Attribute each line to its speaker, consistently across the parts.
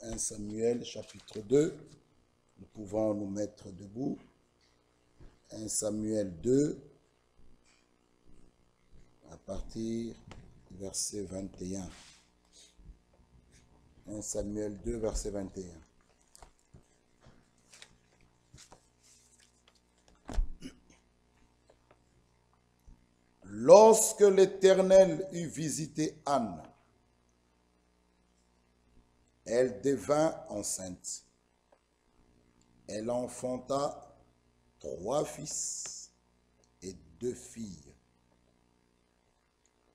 Speaker 1: 1 Samuel chapitre 2. Nous pouvons nous mettre debout. 1 Samuel 2, à partir du verset 21. 1 Samuel 2, verset 21. Lorsque l'Éternel eut visité Anne, elle devint enceinte. Elle enfanta 3 fils et 2 filles.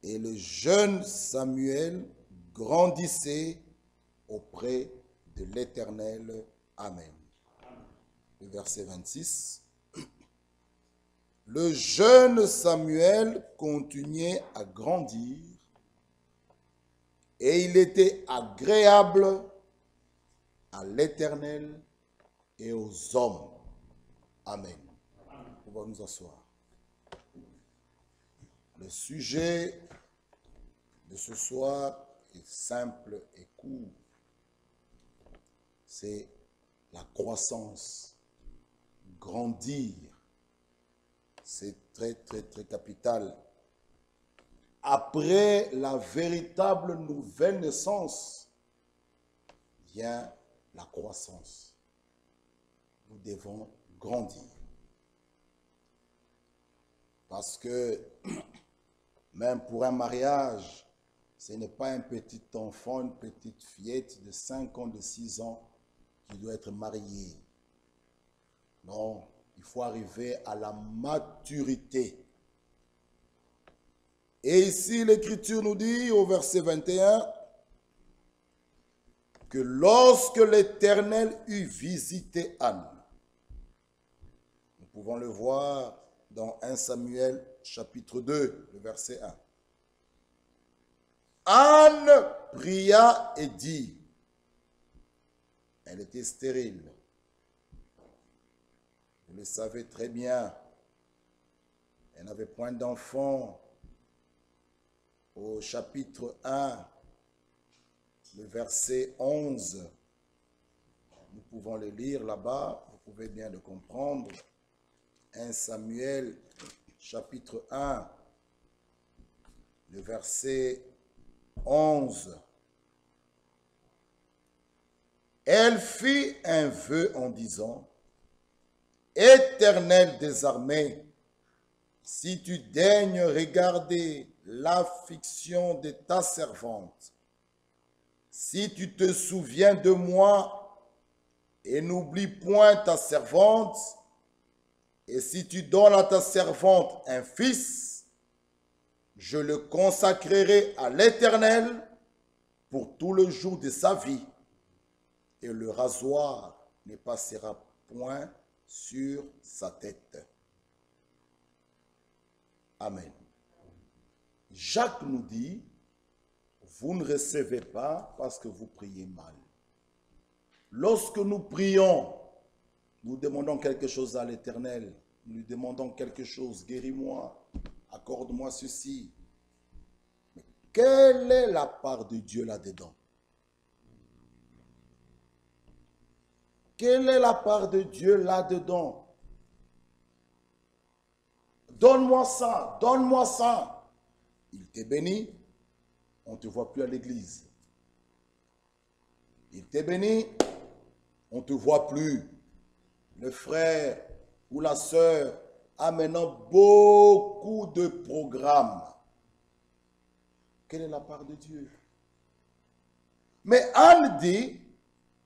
Speaker 1: Et le jeune Samuel grandissait auprès de l'Éternel. Amen. Le verset 26. Le jeune Samuel continuait à grandir et il était agréable à l'Éternel et aux hommes. Amen. On va nous asseoir. Le sujet de ce soir est simple et court. C'est la croissance, grandir. C'est très capital. Après la véritable nouvelle naissance vient la croissance. Nous devons grandir. Parce que même pour un mariage, ce n'est pas un petit enfant, une petite fillette de 5 ans, de 6 ans qui doit être mariée. Non, il faut arriver à la maturité. Et ici, l'Écriture nous dit au verset 21 que lorsque l'Éternel eut visité Anne, nous pouvons le voir dans 1 Samuel chapitre 2, le verset 1. Anne pria et dit, elle était stérile. Vous le savez très bien, elle n'avait point d'enfant. Au chapitre 1, le verset 11, nous pouvons le lire là-bas, vous pouvez bien le comprendre. 1 Samuel, chapitre 1, le verset 11. Elle fit un vœu en disant, « Éternel des armées, si tu daignes regarder l'affliction de ta servante, si tu te souviens de moi et n'oublie point ta servante, et si tu donnes à ta servante un fils, je le consacrerai à l'Éternel pour tout le jour de sa vie, et le rasoir ne passera point sur sa tête. » Amen. Jacques nous dit, vous ne recevez pas parce que vous priez mal. Lorsque nous prions, nous demandons quelque chose à l'Éternel. Nous lui demandons quelque chose. Guéris-moi, accorde-moi ceci. Mais quelle est la part de Dieu là-dedans? Quelle est la part de Dieu là-dedans? Donne-moi ça, donne-moi ça. Il t'est béni, on ne te voit plus à l'église. Il t'est béni, on ne te voit plus. Le frère ou la sœur a maintenant beaucoup de programmes. Quelle est la part de Dieu? Mais Anne dit,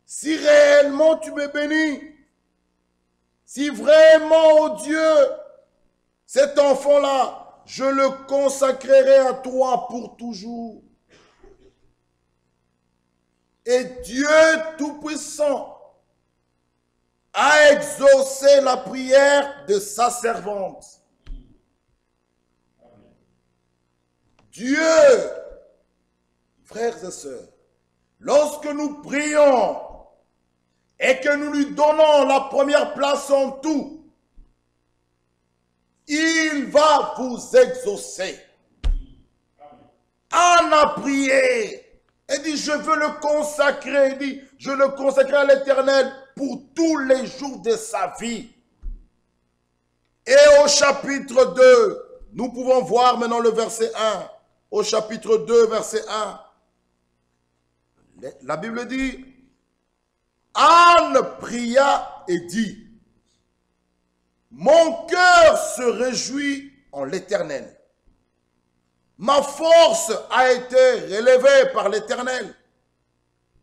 Speaker 1: si réellement tu me bénis, si vraiment, oh Dieu, cet enfant-là, je le consacrerai à toi pour toujours. Et Dieu Tout-Puissant a exaucé la prière de sa servante. Dieu, frères et sœurs, lorsque nous prions et que nous lui donnons la première place en tout, il va vous exaucer. Anne a prié. Elle dit, je veux le consacrer. Elle dit, je le consacrerai à l'Éternel pour tous les jours de sa vie. Et au chapitre 2, nous pouvons voir maintenant le verset 1. Au chapitre 2, verset 1. La Bible dit, Anne pria et dit, mon cœur se réjouit en l'Éternel. Ma force a été relevée par l'Éternel.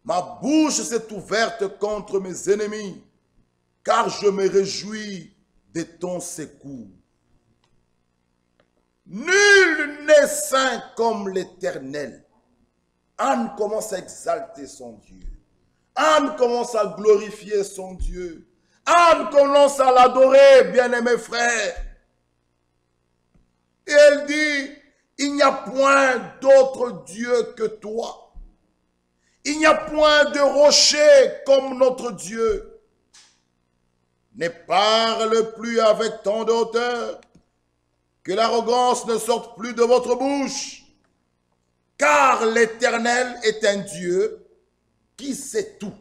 Speaker 1: Ma bouche s'est ouverte contre mes ennemis, car je me réjouis de ton secours. Nul n'est saint comme l'Éternel. Anne commence à exalter son Dieu. Anne commence à glorifier son Dieu. Anne commence à l'adorer, bien-aimé frère. Et elle dit, il n'y a point d'autre Dieu que toi. Il n'y a point de rocher comme notre Dieu. Ne parle plus avec tant de hauteur, que l'arrogance ne sorte plus de votre bouche. Car l'Éternel est un Dieu qui sait tout.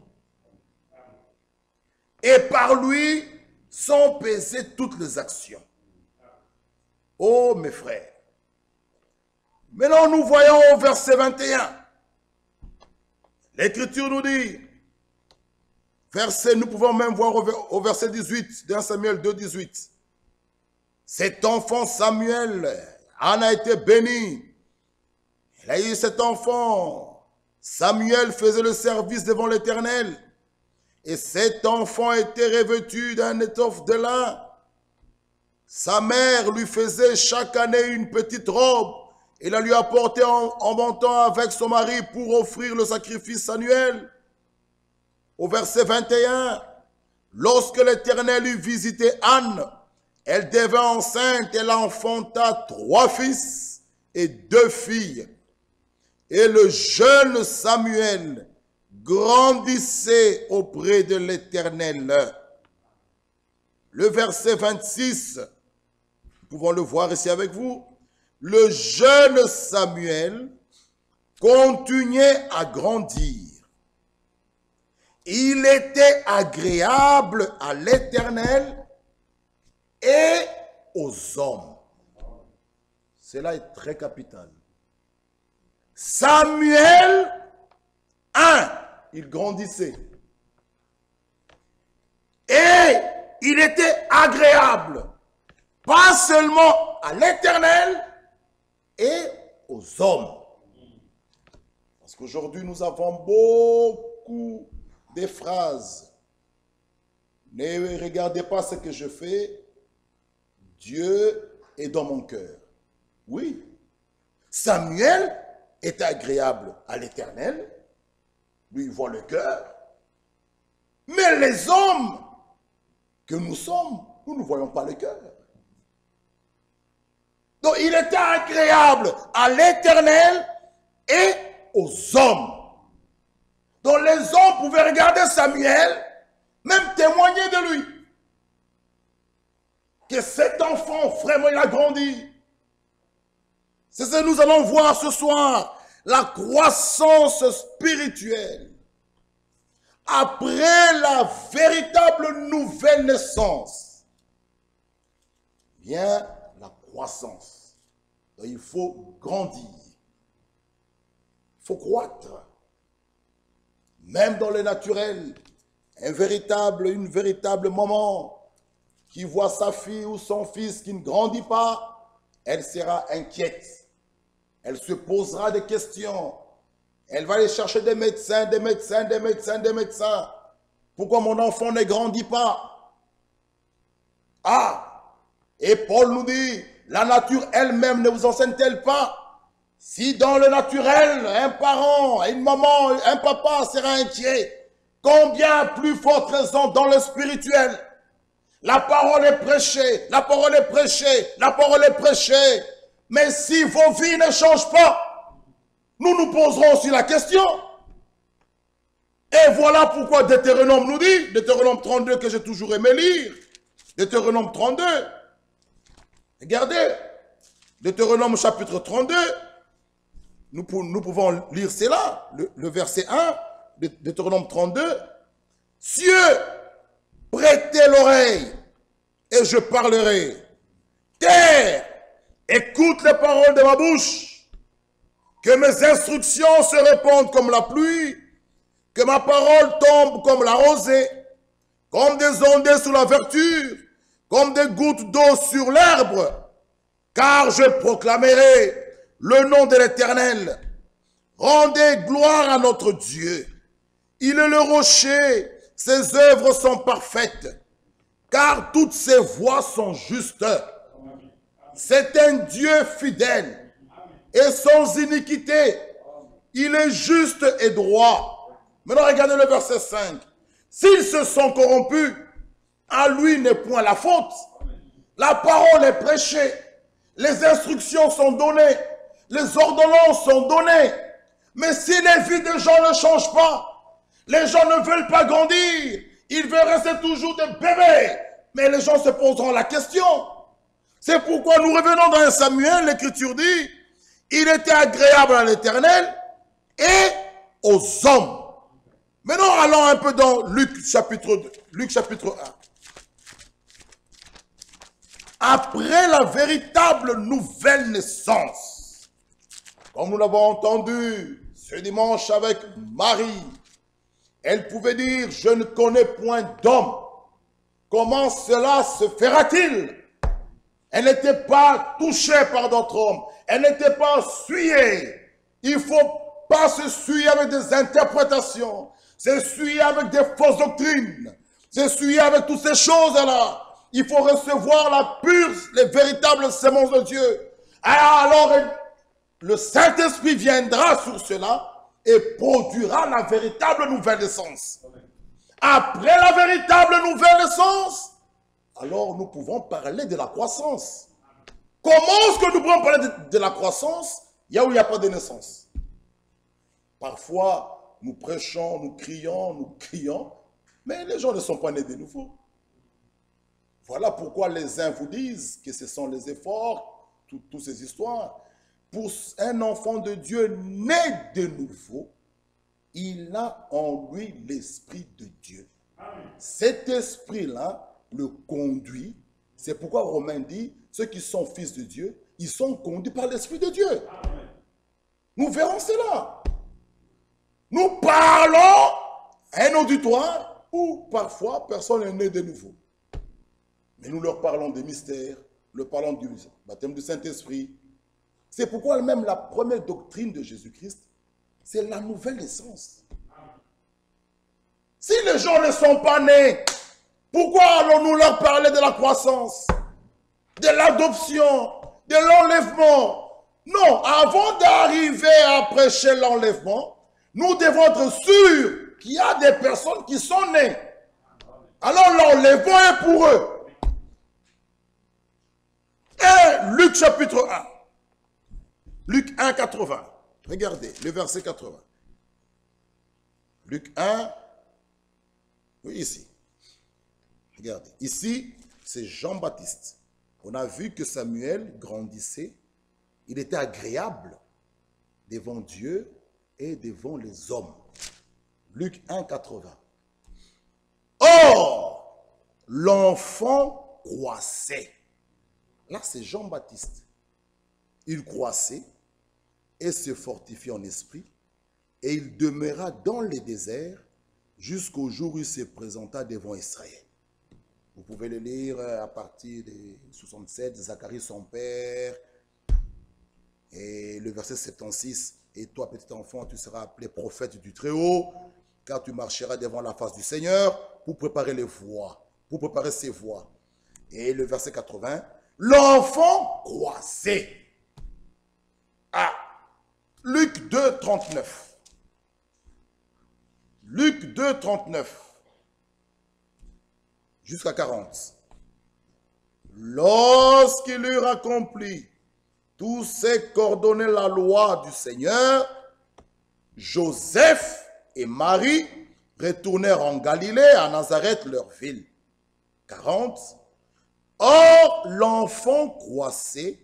Speaker 1: Et par lui sont pesées toutes les actions. Oh mes frères. Maintenant nous voyons au verset 21. L'Écriture nous dit, nous pouvons même voir au verset 18, d'un Samuel 2, 18. Cet enfant Samuel en a été béni. Il a eu cet enfant. Samuel faisait le service devant l'Éternel. Et cet enfant était revêtu d'un étoffe de lin. Sa mère lui faisait chaque année une petite robe et la lui apportait en montant avec son mari pour offrir le sacrifice annuel. Au verset 21, lorsque l'Éternel eut visité Anne, elle devint enceinte, elle enfanta 3 fils et 2 filles. Et le jeune Samuel grandissait auprès de l'Éternel. Le verset 26, nous pouvons le voir ici avec vous. Le jeune Samuel continuait à grandir. Il était agréable à l'Éternel et aux hommes. Cela est très capital. Samuel, il grandissait. Et il était agréable, pas seulement à l'Éternel et aux hommes. Parce qu'aujourd'hui, nous avons beaucoup de phrases. Ne regardez pas ce que je fais, Dieu est dans mon cœur. Oui, Samuel est agréable à l'Éternel, lui il voit le cœur, mais les hommes que nous sommes, nous ne voyons pas le cœur. Donc il était agréable à l'Éternel et aux hommes. Donc les hommes pouvaient regarder Samuel, même témoigner de lui. Que cet enfant, vraiment, il a grandi. C'est ce que nous allons voir ce soir. La croissance spirituelle. Après la véritable nouvelle naissance, vient la croissance. Donc, il faut grandir. Il faut croître. Même dans le naturel, une véritable maman qui voit sa fille ou son fils qui ne grandit pas, elle sera inquiète. Elle se posera des questions. Elle va aller chercher des médecins. Pourquoi mon enfant ne grandit pas? Et Paul nous dit, la nature elle-même ne vous enseigne-t-elle pas? Si dans le naturel, un parent, une maman, un papa sera inquiet, combien plus forte raison dans le spirituel? La parole est prêchée, la parole est prêchée, la parole est prêchée. Mais si vos vies ne changent pas, nous nous poserons aussi la question. Et voilà pourquoi Deutéronome nous dit, Deutéronome 32 que j'ai toujours aimé lire, Deutéronome 32, regardez, Deutéronome chapitre 32, nous pouvons lire cela, le verset 1, Deutéronome 32, cieux, prêtez l'oreille et je parlerai. Terre, écoute les paroles de ma bouche. Que mes instructions se répandent comme la pluie, que ma parole tombe comme la rosée, comme des ondées sous la verdure, comme des gouttes d'eau sur l'herbe. Car je proclamerai le nom de l'Éternel. Rendez gloire à notre Dieu. Il est le rocher, ses œuvres sont parfaites, car toutes ses voies sont justes. C'est un Dieu fidèle et sans iniquité. Il est juste et droit. Maintenant, regardez le verset 5. S'ils se sont corrompus, à lui n'est point la faute. La parole est prêchée. Les instructions sont données. Les ordonnances sont données. Mais si les vies des gens ne changent pas, les gens ne veulent pas grandir, ils veulent rester toujours des bébés. Mais les gens se poseront la question. C'est pourquoi nous revenons dans 1 Samuel, l'Écriture dit, il était agréable à l'Éternel et aux hommes. Maintenant, allons un peu dans Luc chapitre 2, Luc chapitre 1. Après la véritable nouvelle naissance, comme nous l'avons entendu ce dimanche avec Marie, elle pouvait dire, je ne connais point d'homme. Comment cela se fera-t-il? Elle n'était pas touchée par d'autres hommes. Elle n'était pas souillée. Il ne faut pas se souiller avec des interprétations. Se souiller avec des fausses doctrines. Se souiller avec toutes ces choses-là. Il faut recevoir la pure, les véritables semences de Dieu. Alors, le Saint-Esprit viendra sur cela et produira la véritable nouvelle naissance. Après la véritable nouvelle naissance, alors nous pouvons parler de la croissance. Comment est-ce que nous pouvons parler de la croissance? Il y a où il n'y a pas de naissance. Parfois, nous prêchons, nous crions, mais les gens ne sont pas nés de nouveau. Voilà pourquoi les uns vous disent que ce sont les efforts, toutes ces histoires. Pour un enfant de Dieu né de nouveau, il a en lui l'Esprit de Dieu. Amen. Cet esprit-là le conduit. C'est pourquoi Romain dit, ceux qui sont fils de Dieu, ils sont conduits par l'Esprit de Dieu. Amen. Nous verrons cela. Nous parlons à un auditoire où parfois personne n'est né de nouveau. Mais nous leur parlons des mystères, leur parlons du baptême du Saint-Esprit. C'est pourquoi même la première doctrine de Jésus-Christ, c'est la nouvelle naissance. Si les gens ne sont pas nés, pourquoi allons-nous leur parler de la croissance, de l'adoption, de l'enlèvement? Non, avant d'arriver à prêcher l'enlèvement, nous devons être sûrs qu'il y a des personnes qui sont nées. Alors l'enlèvement est pour eux. Et Luc chapitre 1. Luc 1, 80. Regardez, le verset 80. Luc 1, oui, ici. Regardez, ici, c'est Jean-Baptiste. On a vu que Samuel grandissait. Il était agréable devant Dieu et devant les hommes. Luc 1, 80. Or, l'enfant croissait. Là, c'est Jean-Baptiste. Il croissait et se fortifiait en esprit, et il demeura dans les déserts jusqu'au jour où il se présenta devant Israël. Vous pouvez le lire à partir de 67, Zacharie son père, et le verset 76, et toi petit enfant, tu seras appelé prophète du Très-Haut, car tu marcheras devant la face du Seigneur pour préparer les voies, pour préparer ses voies. Et le verset 80, l'enfant croissait. Ah, Luc 2, 39. Luc 2, 39. Jusqu'à 40. Lorsqu'il eut accompli tout ce qu'ordonnait la loi du Seigneur, Joseph et Marie retournèrent en Galilée, à Nazareth, leur ville. 40. Or, l'enfant croissait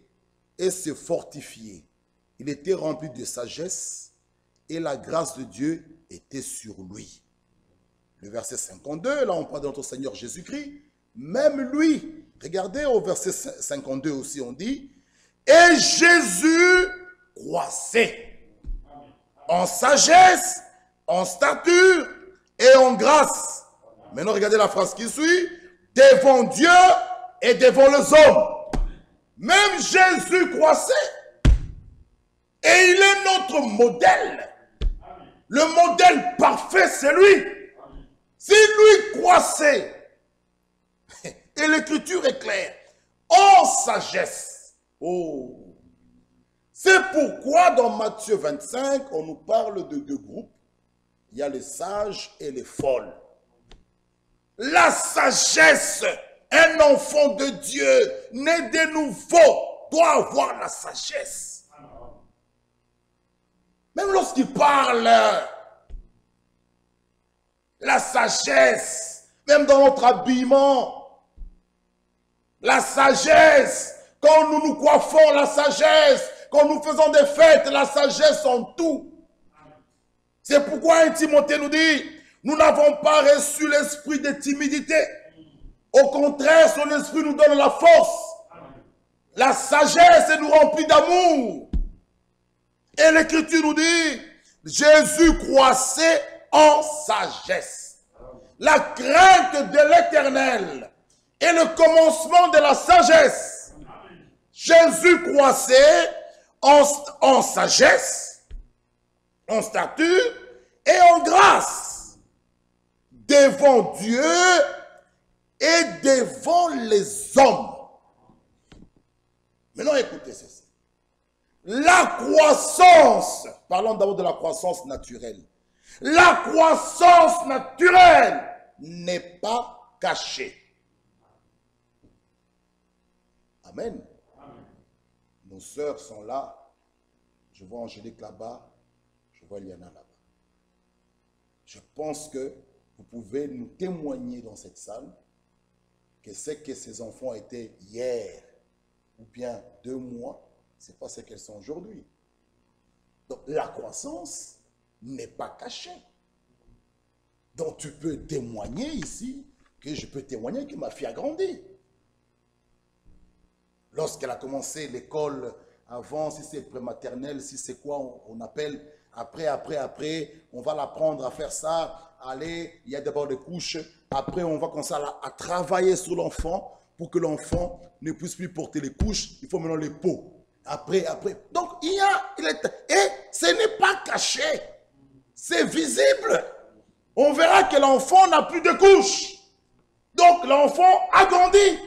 Speaker 1: et se fortifiait. Il était rempli de sagesse et la grâce de Dieu était sur lui. Le verset 52, là on parle de notre Seigneur Jésus-Christ. Même lui, regardez au verset 52 aussi, on dit, et Jésus croissait en sagesse, en stature et en grâce. Maintenant, regardez la phrase qui suit, devant Dieu et devant les hommes. Même Jésus croissait. Et il est notre modèle. Le modèle parfait, c'est lui. Si lui croissait, et l'écriture est claire, en sagesse. Oh. C'est pourquoi dans Matthieu 25, on nous parle de deux groupes. Il y a les sages et les folles. La sagesse, un enfant de Dieu, né de nouveau, doit avoir la sagesse. Même lorsqu'il parle, la sagesse, même dans notre habillement, la sagesse, quand nous nous coiffons, la sagesse, quand nous faisons des fêtes, la sagesse en tout. C'est pourquoi 1 Timothée nous dit, nous n'avons pas reçu l'esprit de timidité. Au contraire, son esprit nous donne la force. La sagesse nous remplit d'amour. Et l'Écriture nous dit, Jésus croissait en sagesse. La crainte de l'Éternel est le commencement de la sagesse. Jésus croissait en sagesse, en stature et en grâce devant Dieu et devant les hommes. Maintenant, écoutez ceci. La croissance, parlons d'abord de la croissance naturelle. La croissance naturelle n'est pas cachée. Amen. Amen. Nos sœurs sont là. Je vois Angélique là-bas. Je vois Liana là-bas. Je pense que vous pouvez nous témoigner dans cette salle que ce que ces enfants étaient hier ou bien 2 mois, ce n'est pas ce qu'elles sont aujourd'hui. Donc la croissance n'est pas cachée. Donc tu peux témoigner ici, que je peux témoigner que ma fille a grandi. Lorsqu'elle a commencé l'école avant, si c'est prématernelle, si c'est quoi on appelle, après, on va l'apprendre à faire ça, allez, il y a d'abord des couches, après on va commencer à travailler sur l'enfant, pour que l'enfant ne puisse plus porter les couches, il faut maintenant les pots. Après. Donc, et ce n'est pas caché. C'est visible. On verra que l'enfant n'a plus de couches. Donc, l'enfant a grandi.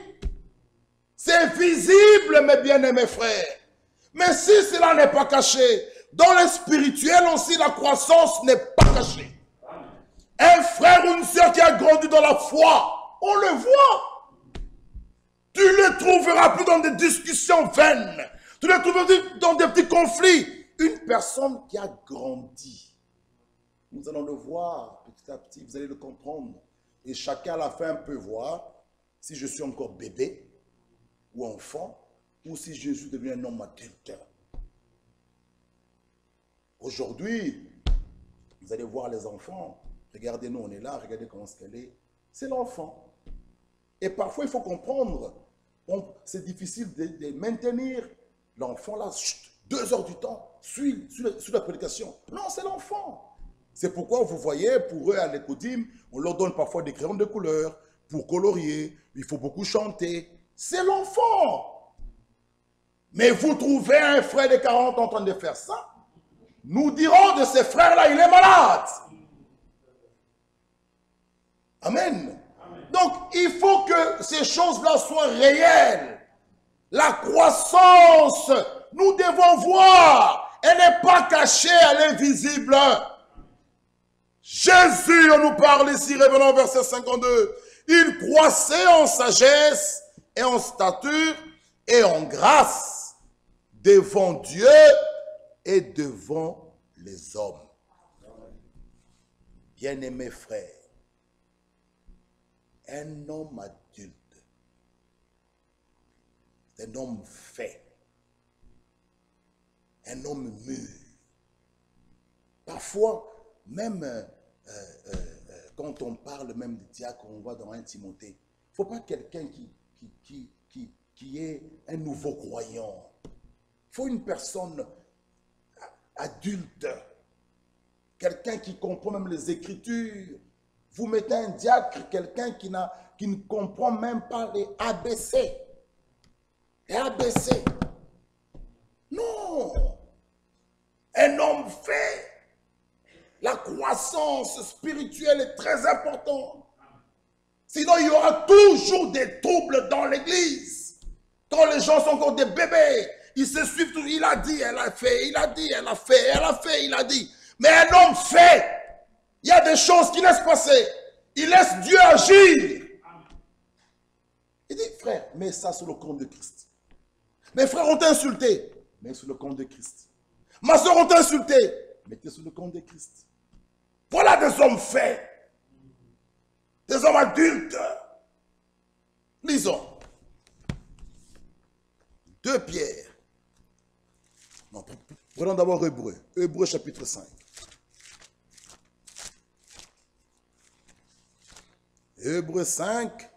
Speaker 1: C'est visible, mes bien-aimés frères. Mais si cela n'est pas caché, dans le spirituel aussi, la croissance n'est pas cachée. Un frère ou une soeur qui a grandi dans la foi, on le voit. Tu ne le trouveras plus dans des discussions vaines. Tu le trouveras dans des petits conflits. Une personne qui a grandi. Nous allons le voir petit à petit, vous allez le comprendre. Et chacun à la fin peut voir si je suis encore bébé ou enfant ou si Jésus devient un homme adulte. Aujourd'hui, vous allez voir les enfants. Regardez, nous on est là, regardez comment c'est qu'elle est. C'est l'enfant. Et parfois il faut comprendre. C'est difficile de maintenir l'enfant là, 2 heures du temps, suit la prédication. Non, c'est l'enfant. C'est pourquoi vous voyez, pour eux à l'écodime, on leur donne parfois des crayons de couleur pour colorier. Il faut beaucoup chanter. C'est l'enfant. Mais vous trouvez un frère de 40 en train de faire ça, nous dirons de ces frères-là, il est malade. Amen. Donc, il faut que ces choses-là soient réelles. La croissance, nous devons voir. Elle n'est pas cachée, elle est visible. Jésus, on nous parle ici, revenons au verset 52. Il croissait en sagesse et en stature et en grâce devant Dieu et devant les hommes. Bien-aimés frères, un homme adulte, un homme fait, un homme mûr. Parfois, même quand on parle même de diacre, on voit dans 1 Timothée, il ne faut pas quelqu'un qui est un nouveau croyant. Il faut une personne adulte, quelqu'un qui comprend même les Écritures. Vous mettez un diacre, quelqu'un qui ne comprend même pas les ABC. Les ABC. Non. Un homme fait. La croissance spirituelle est très importante. Sinon, il y aura toujours des troubles dans l'église. Quand les gens sont encore des bébés, ils se suivent tout. Il a dit, elle a fait, il a dit, elle a fait, elle a fait, il a dit. Mais un homme fait. Il y a des choses qu'il laisse passer. Il laisse Dieu agir. Il dit, frère, mets ça sur le compte de Christ. Mes frères ont insulté. Mets sur le compte de Christ. Ma soeur ont insulté. Mettez sur le compte de Christ. Voilà des hommes faits. Des hommes adultes. Lisons. 2 Pierre. Non, prenons d'abord Hébreu. Hébreu chapitre 5. Hébreu 5,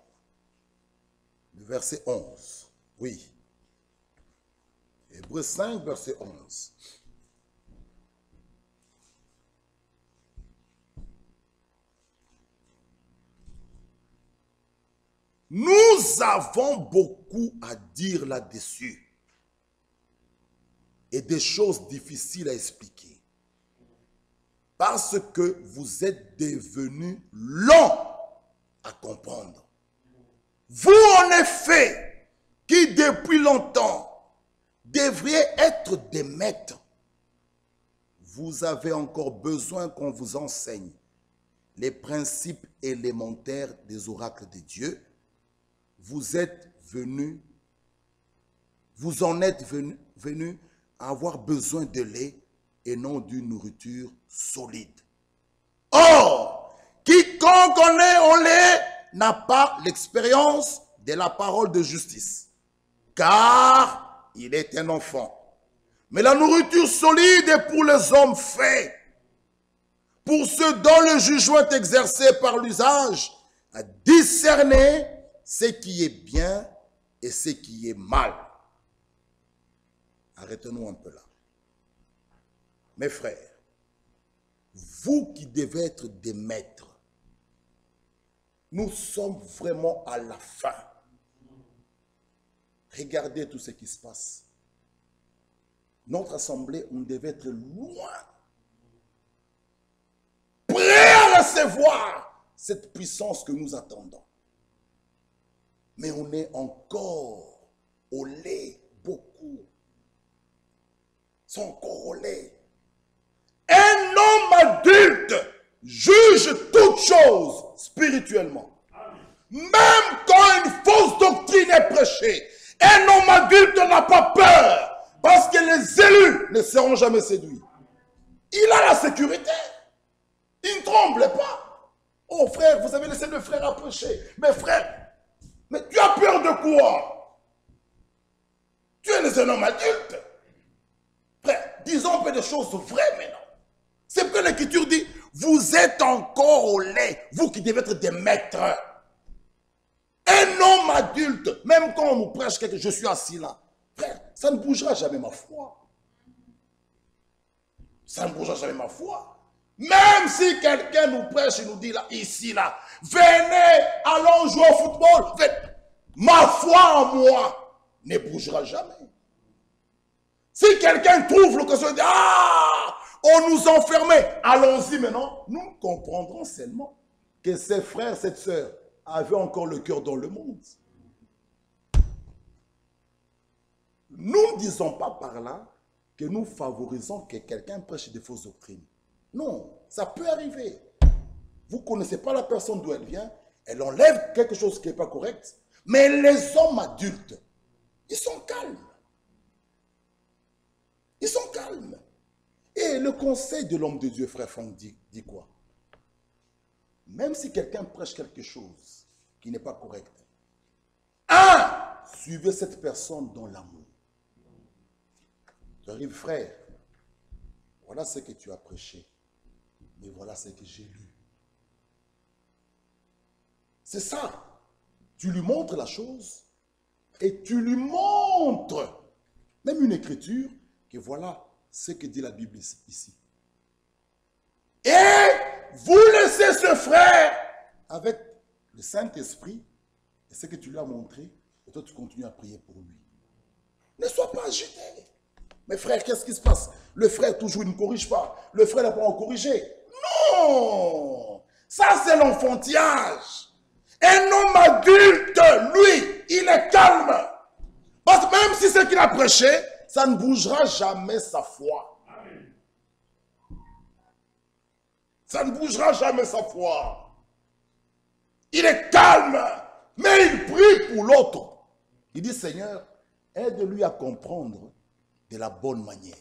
Speaker 1: le verset 11. Oui. Hébreu 5, verset 11. Nous avons beaucoup à dire là-dessus et des choses difficiles à expliquer parce que vous êtes devenus longs à comprendre. Vous, en effet, qui depuis longtemps devriez être des maîtres, vous avez encore besoin qu'on vous enseigne les principes élémentaires des oracles de Dieu. Vous en êtes venus à avoir besoin de lait et non d'une nourriture solide. Or, quiconque en est au lait n'a pas l'expérience de la parole de justice, car il est un enfant. Mais la nourriture solide est pour les hommes faits, pour ceux dont le jugement est exercé par l'usage, à discerner ce qui est bien et ce qui est mal. Arrêtons-nous un peu là. Mes frères, vous qui devez être des maîtres, nous sommes vraiment à la fin. Regardez tout ce qui se passe. Notre assemblée, on devait être loin, prêt à recevoir cette puissance que nous attendons. Mais on est encore au lait, beaucoup. Ils sont encore au lait. Un homme adulte juge toutes choses spirituellement. Même quand une fausse doctrine est prêchée, un homme adulte n'a pas peur parce que les élus ne seront jamais séduits. Il a la sécurité. Il ne tremble pas. Oh frère, vous avez laissé le frère à prêcher. Mais frère, mais tu as peur de quoi? Tu es un homme adulte. Frère, disons un peu de choses vraies maintenant. C'est ce que l'Écriture dit. Vous êtes encore au lait, vous qui devez être des maîtres. Un homme adulte, même quand on nous prêche quelque chose, je suis assis là. Frère, ça ne bougera jamais ma foi. Ça ne bougera jamais ma foi. Même si quelqu'un nous prêche et nous dit là, ici, là, venez, allons jouer au football. Ma foi en moi ne bougera jamais. Si quelqu'un trouve l'occasion de dire, ah, on nous enfermait, allons-y maintenant, nous comprendrons seulement que ses frères, cette sœur, avaient encore le cœur dans le monde. Nous ne disons pas par là que nous favorisons que quelqu'un prêche des fausses doctrines. Non, ça peut arriver. Vous ne connaissez pas la personne d'où elle vient, elle enlève quelque chose qui n'est pas correct, mais les hommes adultes, ils sont calmes. Ils sont calmes. Et le conseil de l'homme de Dieu, frère Franck, dit quoi? Même si quelqu'un prêche quelque chose qui n'est pas correct, suivez cette personne dans l'amour. Tu arrives, frère, voilà ce que tu as prêché. Mais voilà ce que j'ai lu. C'est ça. Tu lui montres la chose et tu lui montres même une écriture que voilà ce que dit la Bible ici. Et vous laissez ce frère avec le Saint-Esprit et ce que tu lui as montré et toi tu continues à prier pour lui. Ne sois pas agité. Mais frère, qu'est-ce qui se passe? Le frère toujours il ne corrige pas. Le frère n'a pas en corrigé. Non! Ça c'est l'enfantillage. Un homme adulte, lui, il est calme. Parce que même si c'est qu'il a prêché, ça ne bougera jamais sa foi. Ça ne bougera jamais sa foi. Il est calme, mais il prie pour l'autre. Il dit, Seigneur, aide-lui à comprendre de la bonne manière.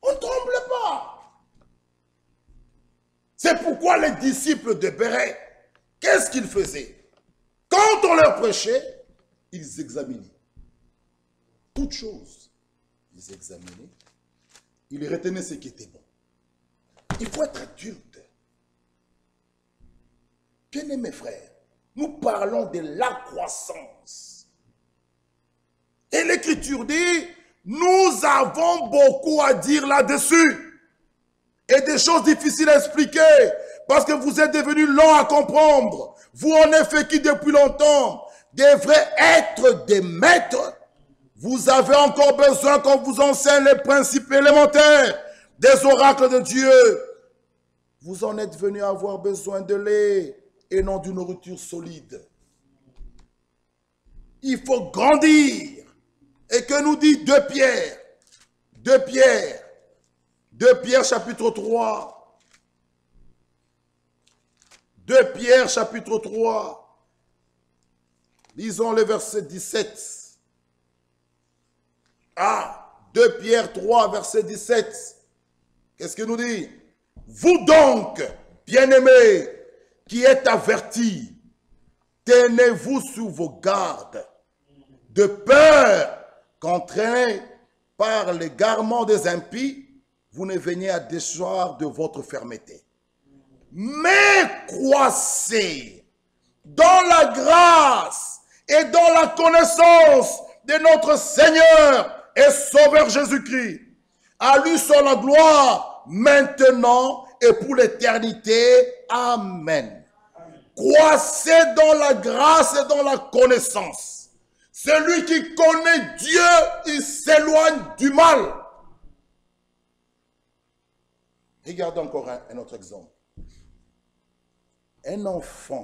Speaker 1: On ne tremble pas. C'est pourquoi les disciples de Béret, qu'est-ce qu'ils faisaient? Quand on leur prêchait, ils examinaient. Toutes choses, ils examinaient. Ils retenaient ce qui était bon. Il faut être adulte. Bien-aimés frères, nous parlons de la croissance. Et l'Écriture dit, nous avons beaucoup à dire là-dessus. Et des choses difficiles à expliquer. Parce que vous êtes devenus lents à comprendre. Vous en effet qui depuis longtemps devraient être des maîtres. Vous avez encore besoin qu'on vous enseigne les principes élémentaires des oracles de Dieu. Vous en êtes venus à avoir besoin de lait et non d'une nourriture solide. Il faut grandir. Et que nous dit 2 Pierre 2 Pierre chapitre 3. 2 Pierre chapitre 3. Lisons le verset 17. 2 Pierre 3, verset 17. Qu'est-ce qu'il nous dit? Vous donc, bien-aimés, qui êtes avertis, tenez-vous sur vos gardes, de peur qu'entraînés par l'égarement des impies, vous ne veniez à déchoir de votre fermeté. Mais croissez dans la grâce et dans la connaissance de notre Seigneur et Sauveur Jésus-Christ. À lui soit la gloire, maintenant et pour l'éternité. Amen. Croissez dans la grâce et dans la connaissance. Celui qui connaît Dieu, il s'éloigne du mal. Regardez encore un autre exemple. Un enfant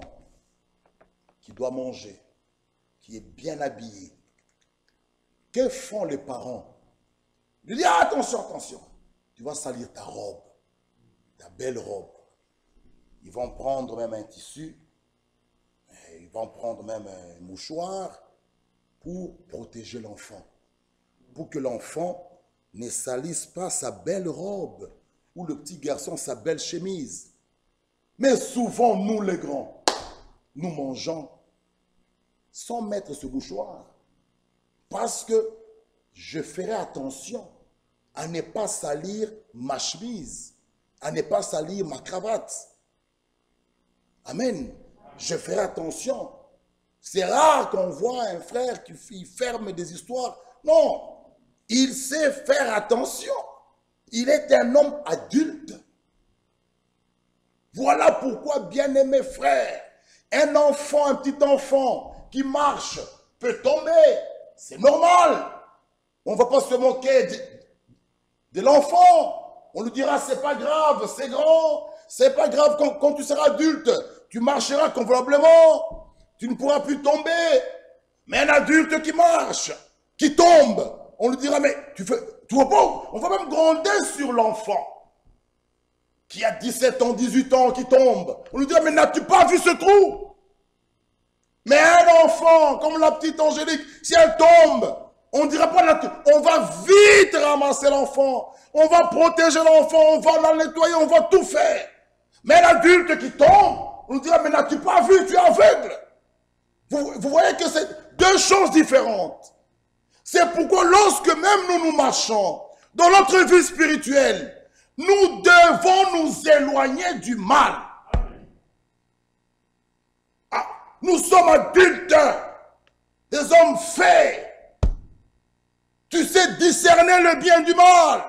Speaker 1: qui doit manger, qui est bien habillé. Que font les parents? Ils disent, attention, attention, tu vas salir ta robe, ta belle robe. Ils vont prendre même un tissu, ils vont prendre même un mouchoir pour protéger l'enfant. Pour que l'enfant ne salisse pas sa belle robe ou le petit garçon sa belle chemise. Mais souvent, nous les grands, nous mangeons sans mettre ce mouchoir. Parce que je ferai attention à ne pas salir ma chemise, à ne pas salir ma cravate. Amen. Je ferai attention. C'est rare qu'on voit un frère qui ferme des histoires. Non, il sait faire attention. Il est un homme adulte. Voilà pourquoi, bien-aimés frères, un enfant, un petit enfant qui marche peut tomber. C'est normal. On ne va pas se moquer de l'enfant. On lui dira, c'est pas grave, c'est grand. C'est pas grave, quand tu seras adulte, tu marcheras convenablement. Tu ne pourras plus tomber. Mais un adulte qui marche, qui tombe, on lui dira, mais tu vois pas, on va même gronder sur l'enfant qui a 17 ans, 18 ans, qui tombe. On lui dira, mais n'as-tu pas vu ce trou? Mais un enfant, comme la petite Angélique, si elle tombe, on ne dira pas, on va vite ramasser l'enfant, on va protéger l'enfant, on va la nettoyer, on va tout faire. Mais l'adulte qui tombe, on lui dira, mais n'as-tu pas vu, tu es aveugle. Vous voyez que c'est deux choses différentes. C'est pourquoi lorsque même nous marchons, dans notre vie spirituelle, nous devons nous éloigner du mal. Ah, nous sommes adultes, des hommes faits. Tu sais discerner le bien du mal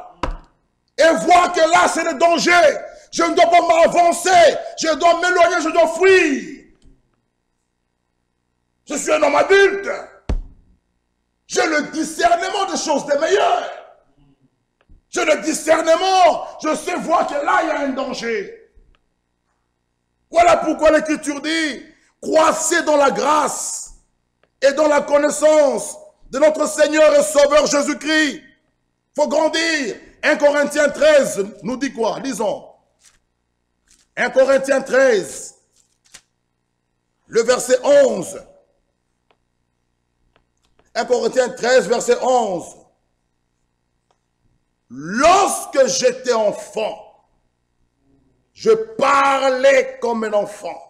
Speaker 1: et voir que là c'est le danger. Je ne dois pas m'avancer, je dois m'éloigner, je dois fuir. Je suis un homme adulte. J'ai le discernement des choses des meilleures. J'ai le discernement, je sais voir que là il y a un danger. Voilà pourquoi l'Écriture dit, croissez dans la grâce et dans la connaissance de notre Seigneur et Sauveur Jésus-Christ. Il faut grandir. 1 Corinthiens 13 nous dit quoi? Lisons. 1 Corinthiens 13, le verset 11. 1 Corinthiens 13, verset 11. Lorsque j'étais enfant, je parlais comme un enfant.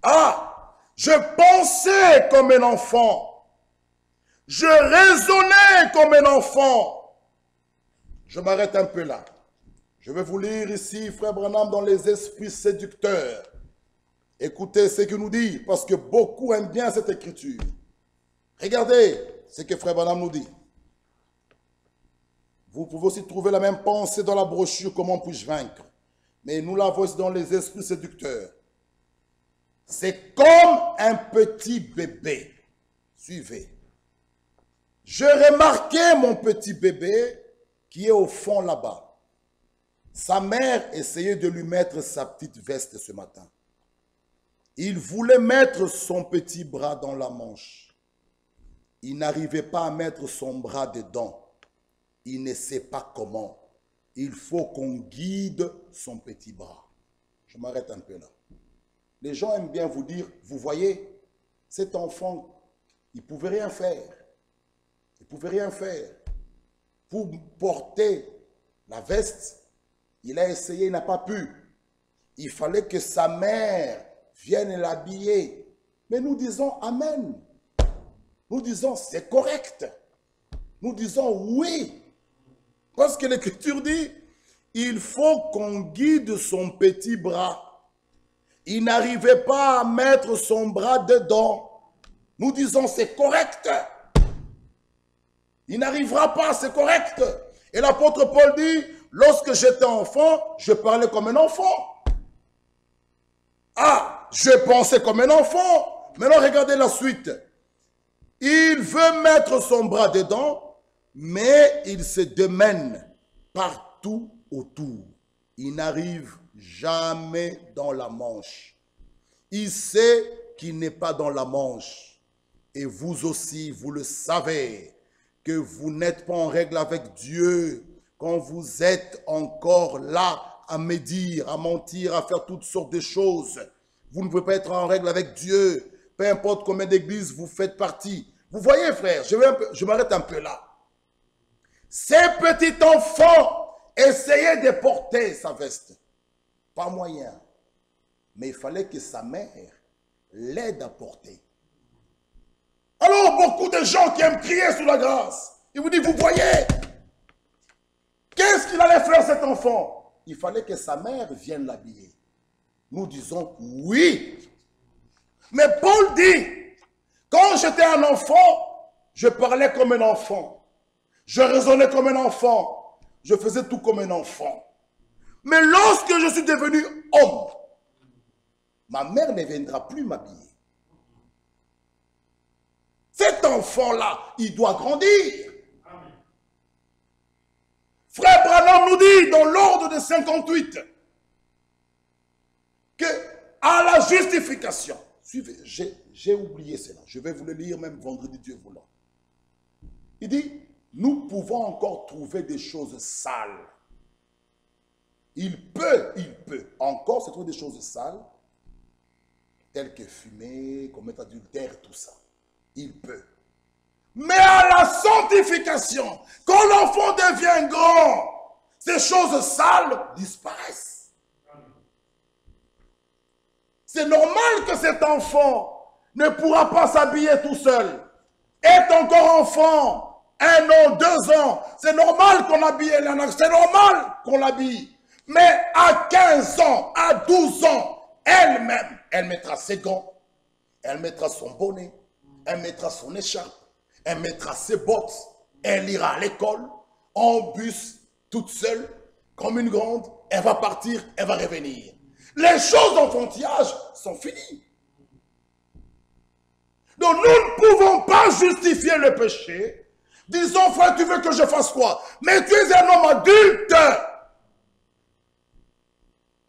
Speaker 1: Ah, je pensais comme un enfant. Je raisonnais comme un enfant. Je m'arrête un peu là. Je vais vous lire ici, frère Branham, dans les esprits séducteurs. Écoutez ce qu'il nous dit, parce que beaucoup aiment bien cette écriture. Regardez ce que frère Branham nous dit. Vous pouvez aussi trouver la même pensée dans la brochure « Comment puis-je vaincre ?» Mais nous l'avons aussi dans les esprits séducteurs. C'est comme un petit bébé. Suivez. Je remarquais mon petit bébé qui est au fond là-bas. Sa mère essayait de lui mettre sa petite veste ce matin. Il voulait mettre son petit bras dans la manche. Il n'arrivait pas à mettre son bras dedans. Il ne sait pas comment. Il faut qu'on guide son petit bras. Je m'arrête un peu là. Les gens aiment bien vous dire, vous voyez, cet enfant, il ne pouvait rien faire. Il ne pouvait rien faire. Pour porter la veste, il a essayé, il n'a pas pu. Il fallait que sa mère vienne l'habiller. Mais nous disons Amen. Nous disons c'est correct. Nous disons oui. Parce que l'Écriture dit, il faut qu'on guide son petit bras. Il n'arrivait pas à mettre son bras dedans. Nous disons c'est correct. Il n'arrivera pas, c'est correct. Et l'apôtre Paul dit, lorsque j'étais enfant, je parlais comme un enfant. Ah, je pensais comme un enfant. Maintenant, regardez la suite. Il veut mettre son bras dedans, mais il se démène partout autour. Il n'arrive jamais dans la manche. Il sait qu'il n'est pas dans la manche. Et vous aussi, vous le savez, que vous n'êtes pas en règle avec Dieu quand vous êtes encore là à médire, à mentir, à faire toutes sortes de choses. Vous ne pouvez pas être en règle avec Dieu. Peu importe combien d'églises vous faites partie. Vous voyez, frère, je m'arrête un peu là. Ces petits enfants essayaient de porter sa veste. Pas moyen. Mais il fallait que sa mère l'aide à porter. Alors, beaucoup de gens qui aiment crier sous la grâce, ils vous disent, vous voyez, qu'est-ce qu'il allait faire cet enfant? Il fallait que sa mère vienne l'habiller. Nous disons oui. Mais Paul dit, quand j'étais un enfant, je parlais comme un enfant. Je raisonnais comme un enfant. Je faisais tout comme un enfant. Mais lorsque je suis devenu homme, ma mère ne viendra plus m'habiller. Cet enfant-là, il doit grandir. Amen. Frère Branham nous dit dans l'ordre de 58 que à la justification, suivez, j'ai oublié cela, je vais vous le lire même vendredi Dieu voulant. Il dit, nous pouvons encore trouver des choses sales. Il peut encore se trouver des choses sales, telles que fumer, commettre adultère, tout ça. Il peut. Mais à la sanctification, quand l'enfant devient grand, ces choses sales disparaissent. C'est normal que cet enfant ne pourra pas s'habiller tout seul. Est encore enfant. 1 an, 2 ans, c'est normal qu'on habille Elana, c'est normal qu'on l'habille. Mais à 15 ans, à 12 ans, elle-même, elle mettra ses gants, elle mettra son bonnet, elle mettra son écharpe, elle mettra ses bottes, elle ira à l'école, en bus, toute seule, comme une grande, elle va partir, elle va revenir. Les choses d'enfantillage sont finies. Donc nous ne pouvons pas justifier le péché. Disons, frère, tu veux que je fasse quoi? Mais tu es un homme adulte.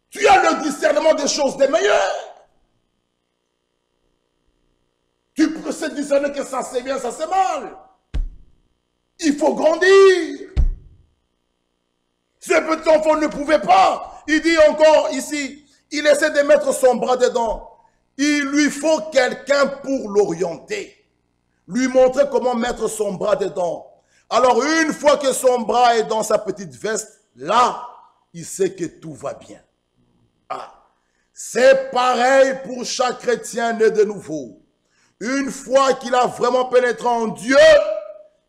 Speaker 1: Tu as le discernement des choses des meilleures. Tu peux se discerner que ça c'est bien, ça c'est mal. Il faut grandir. Ce petit enfant ne pouvait pas. Il dit encore ici, il essaie de mettre son bras dedans. Il lui faut quelqu'un pour l'orienter. Lui montrer comment mettre son bras dedans. Alors une fois que son bras est dans sa petite veste, là, il sait que tout va bien. Ah, c'est pareil pour chaque chrétien né de nouveau. Une fois qu'il a vraiment pénétré en Dieu,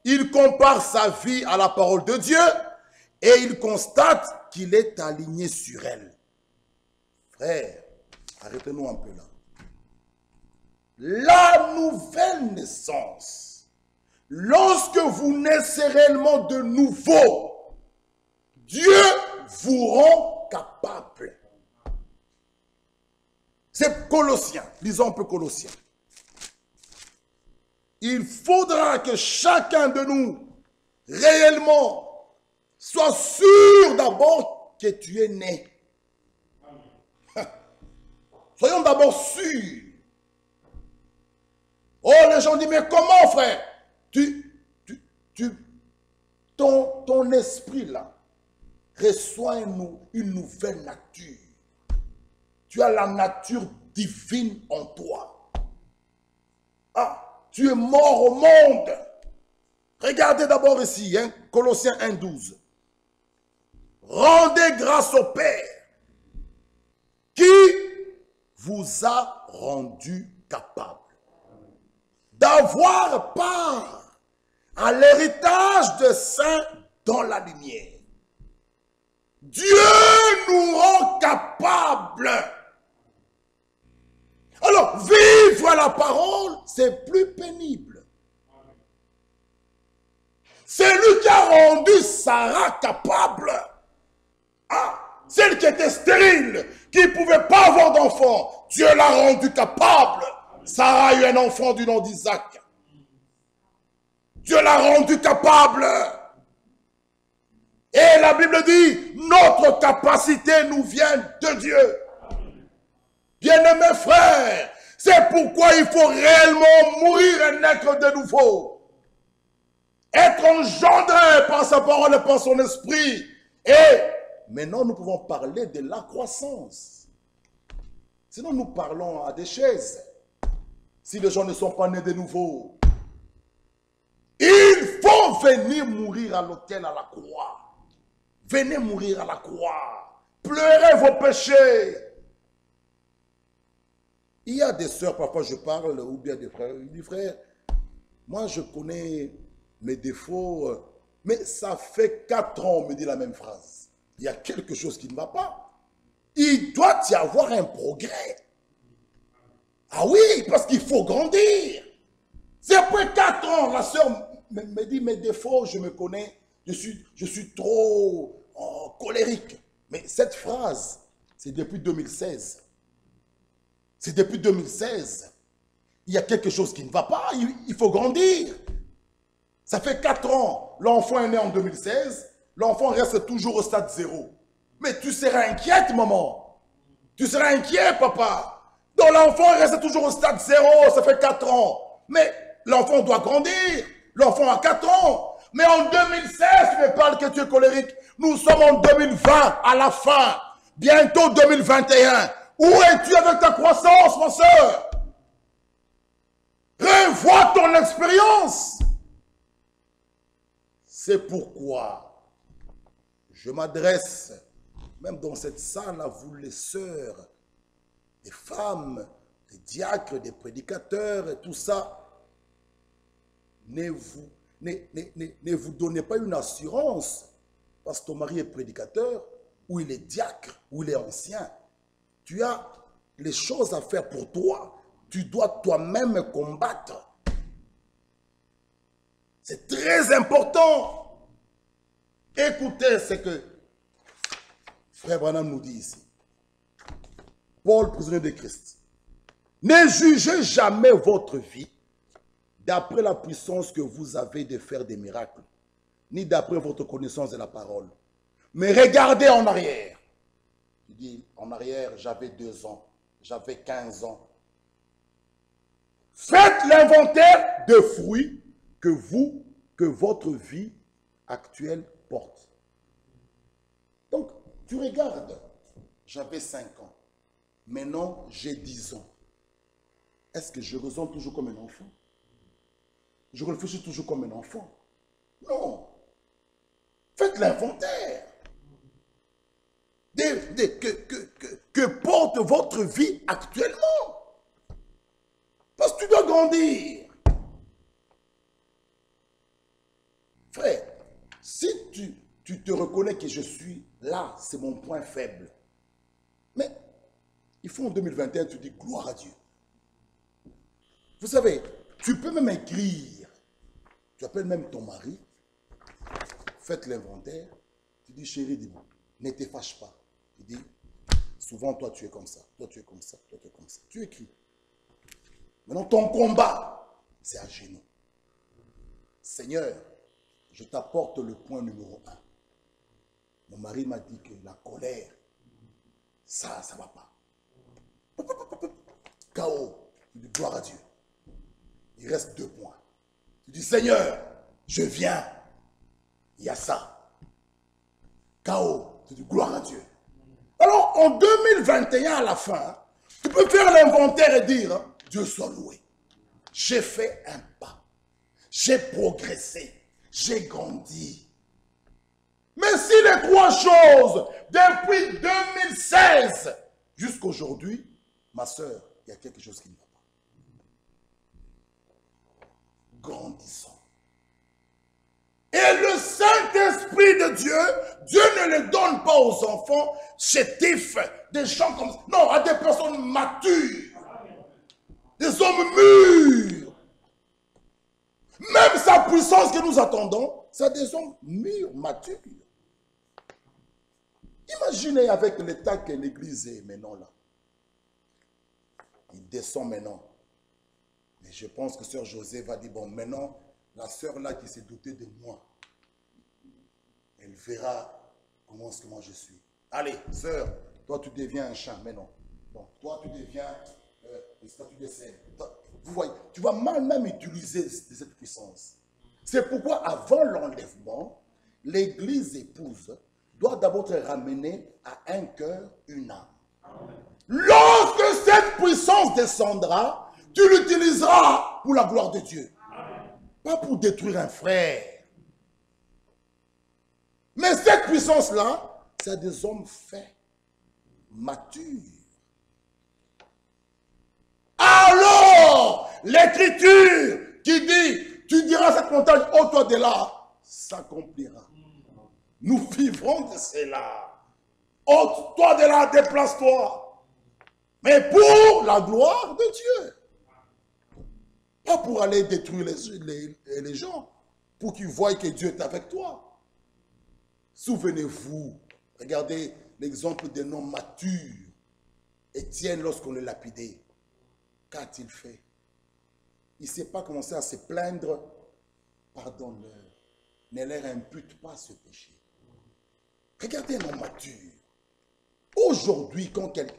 Speaker 1: il compare sa vie à la parole de Dieu et il constate qu'il est aligné sur elle. Frère, arrêtez-nous un peu là. La nouvelle naissance, lorsque vous naissez réellement de nouveau, Dieu vous rend capable. C'est Colossiens, lisons un peu Colossiens. Il faudra que chacun de nous, réellement, soit sûr d'abord que tu es né. Soyons d'abord sûrs. Oh, les gens disent, mais comment, frère? Ton esprit, là, reçoit une nouvelle nature. Tu as la nature divine en toi. Ah, tu es mort au monde. Regardez d'abord ici, hein, Colossiens 1,12. Rendez grâce au Père qui vous a rendu capable d'avoir part à l'héritage des saints dans la lumière. Dieu nous rend capables. Alors, vivre la parole, c'est plus pénible. C'est lui qui a rendu Sarah capable. Ah, celle qui était stérile, qui ne pouvait pas avoir d'enfant, Dieu l'a rendue capable. Sarah a eu un enfant du nom d'Isaac. Dieu l'a rendu capable. Et la Bible dit, notre capacité nous vient de Dieu. Bien-aimés frères, c'est pourquoi il faut réellement mourir et naître de nouveau. Être engendré par sa parole et par son esprit. Et maintenant, nous pouvons parler de la croissance. Sinon, nous parlons à des chaises. Si les gens ne sont pas nés de nouveau. Il faut venir mourir à l'autel, à la croix. Venez mourir à la croix. Pleurez vos péchés. Il y a des sœurs, parfois je parle, ou bien des frères. Il dit, frère, moi je connais mes défauts, mais ça fait 4 ans, on me dit la même phrase. Il y a quelque chose qui ne va pas. Il doit y avoir un progrès. Ah oui, parce qu'il faut grandir. C'est après 4 ans, la sœur me dit mes défauts, je me connais, je suis trop colérique. Mais cette phrase, c'est depuis 2016. C'est depuis 2016. Il y a quelque chose qui ne va pas, il faut grandir. Ça fait 4 ans, l'enfant est né en 2016, l'enfant reste toujours au stade 0. Mais tu seras inquiète, maman. Tu seras inquiet, papa. Donc l'enfant reste toujours au stade 0, ça fait 4 ans. Mais l'enfant doit grandir. L'enfant a 4 ans. Mais en 2016, tu me parles que tu es colérique. Nous sommes en 2020, à la fin. Bientôt 2021. Où es-tu avec ta croissance, ma soeur? Revois ton expérience. C'est pourquoi je m'adresse, même dans cette salle, à vous les sœurs, les femmes, les diacres, les prédicateurs et tout ça. ne vous donnez pas une assurance parce que ton mari est prédicateur, ou il est diacre, ou il est ancien. Tu as les choses à faire pour toi. Tu dois toi-même combattre. C'est très important. Écoutez ce que Frère Branham nous dit ici. Paul, prisonnier de Christ. Ne jugez jamais votre vie d'après la puissance que vous avez de faire des miracles, ni d'après votre connaissance de la parole. Mais regardez en arrière. Il dit, en arrière, j'avais 2 ans, j'avais 15 ans. Faites l'inventaire de fruits que votre vie actuelle porte. Donc, tu regardes, j'avais 5 ans. Maintenant, j'ai 10 ans. Est-ce que je raisonne toujours comme un enfant? Je réfléchis toujours comme un enfant? Non. Faites l'inventaire. Que porte votre vie actuellement. Parce que tu dois grandir. Frère, si tu te reconnais que je suis là, c'est mon point faible. Mais il faut en 2021, tu dis gloire à Dieu. Vous savez, tu peux même écrire. Tu appelles même ton mari. Faites l'inventaire. Tu dis chérie, dis-moi, ne te fâche pas. Tu dis, souvent toi tu es comme ça, toi tu es comme ça, toi tu es comme ça. Tu écris. Maintenant ton combat, c'est à genoux. Seigneur, je t'apporte le point numéro 1. Mon mari m'a dit que la colère, ça ne va pas. Chaos. Tu dis gloire à Dieu. Il reste 2 points. Tu dis Seigneur, je viens. Il y a ça. Chaos. Tu dis gloire à Dieu. Alors en 2021 à la fin, tu peux faire l'inventaire et dire Dieu soit loué. J'ai fait un pas. J'ai progressé. J'ai grandi. Mais si les 3 choses, depuis 2016 jusqu'à aujourd'hui, ma soeur, il y a quelque chose qui ne va pas. Grandissons. Et le Saint-Esprit de Dieu, Dieu ne le donne pas aux enfants chétifs, des gens comme ça. Non, à des personnes matures, des hommes mûrs. Même sa puissance que nous attendons, c'est des hommes mûrs, matures. Imaginez avec l'état que l'Église est maintenant là. Il descend maintenant. Et je pense que Sœur José va dire, bon, maintenant, la sœur là qui s'est doutée de moi, elle verra comment je suis. Allez, sœur, toi tu deviens un chant maintenant. Bon, toi tu deviens une statue de scène. Vous voyez, tu vas mal même utiliser cette puissance. C'est pourquoi avant l'enlèvement, l'Église épouse doit d'abord être ramenée à un cœur, une âme. Lorsque cette puissance descendra, tu l'utiliseras pour la gloire de Dieu. Pas pour détruire un frère. Mais cette puissance-là, c'est des hommes faits, matures. Alors, l'Écriture qui dit, tu diras à cette montagne, ôte-toi de là, s'accomplira. Nous vivrons de cela. Ôte-toi de là, déplace-toi. Mais pour la gloire de Dieu. Pas pour aller détruire les gens, pour qu'ils voient que Dieu est avec toi. Souvenez-vous, regardez l'exemple d'un homme mature. Étienne, lorsqu'on le lapidait, qu'a-t-il fait? Il ne s'est pas commencé à se plaindre. Pardonne-leur. Ne leur impute pas ce péché. Regardez un homme mature. Aujourd'hui, quand quelqu'un...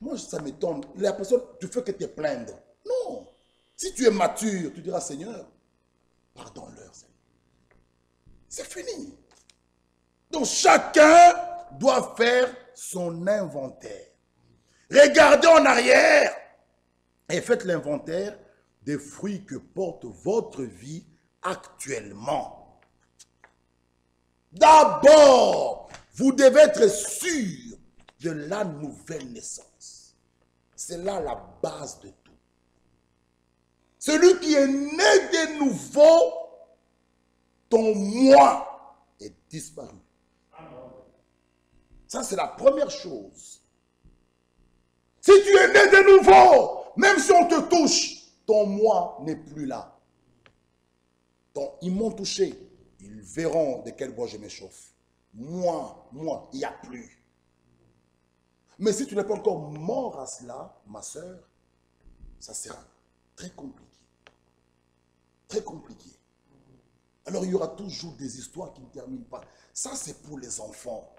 Speaker 1: Moi, ça m'étonne. La personne, tu fais que te plaindre. Non. Si tu es mature, tu diras, Seigneur, pardonne-leur, Seigneur. C'est fini. Donc, chacun doit faire son inventaire. Regardez en arrière et faites l'inventaire des fruits que porte votre vie actuellement. D'abord, vous devez être sûr de la nouvelle naissance. C'est là la base de tout. Celui qui est né de nouveau ton moi est disparu. Ça, c'est la première chose. Si tu es né de nouveau, même si on te touche, ton moi n'est plus là. Donc, ils m'ont touché. Ils verront de quel bois je m'échauffe. Moi, il n'y a plus. Mais si tu n'es pas encore mort à cela, ma soeur, ça sera très compliqué. Très compliqué. Alors, il y aura toujours des histoires qui ne terminent pas. Ça, c'est pour les enfants.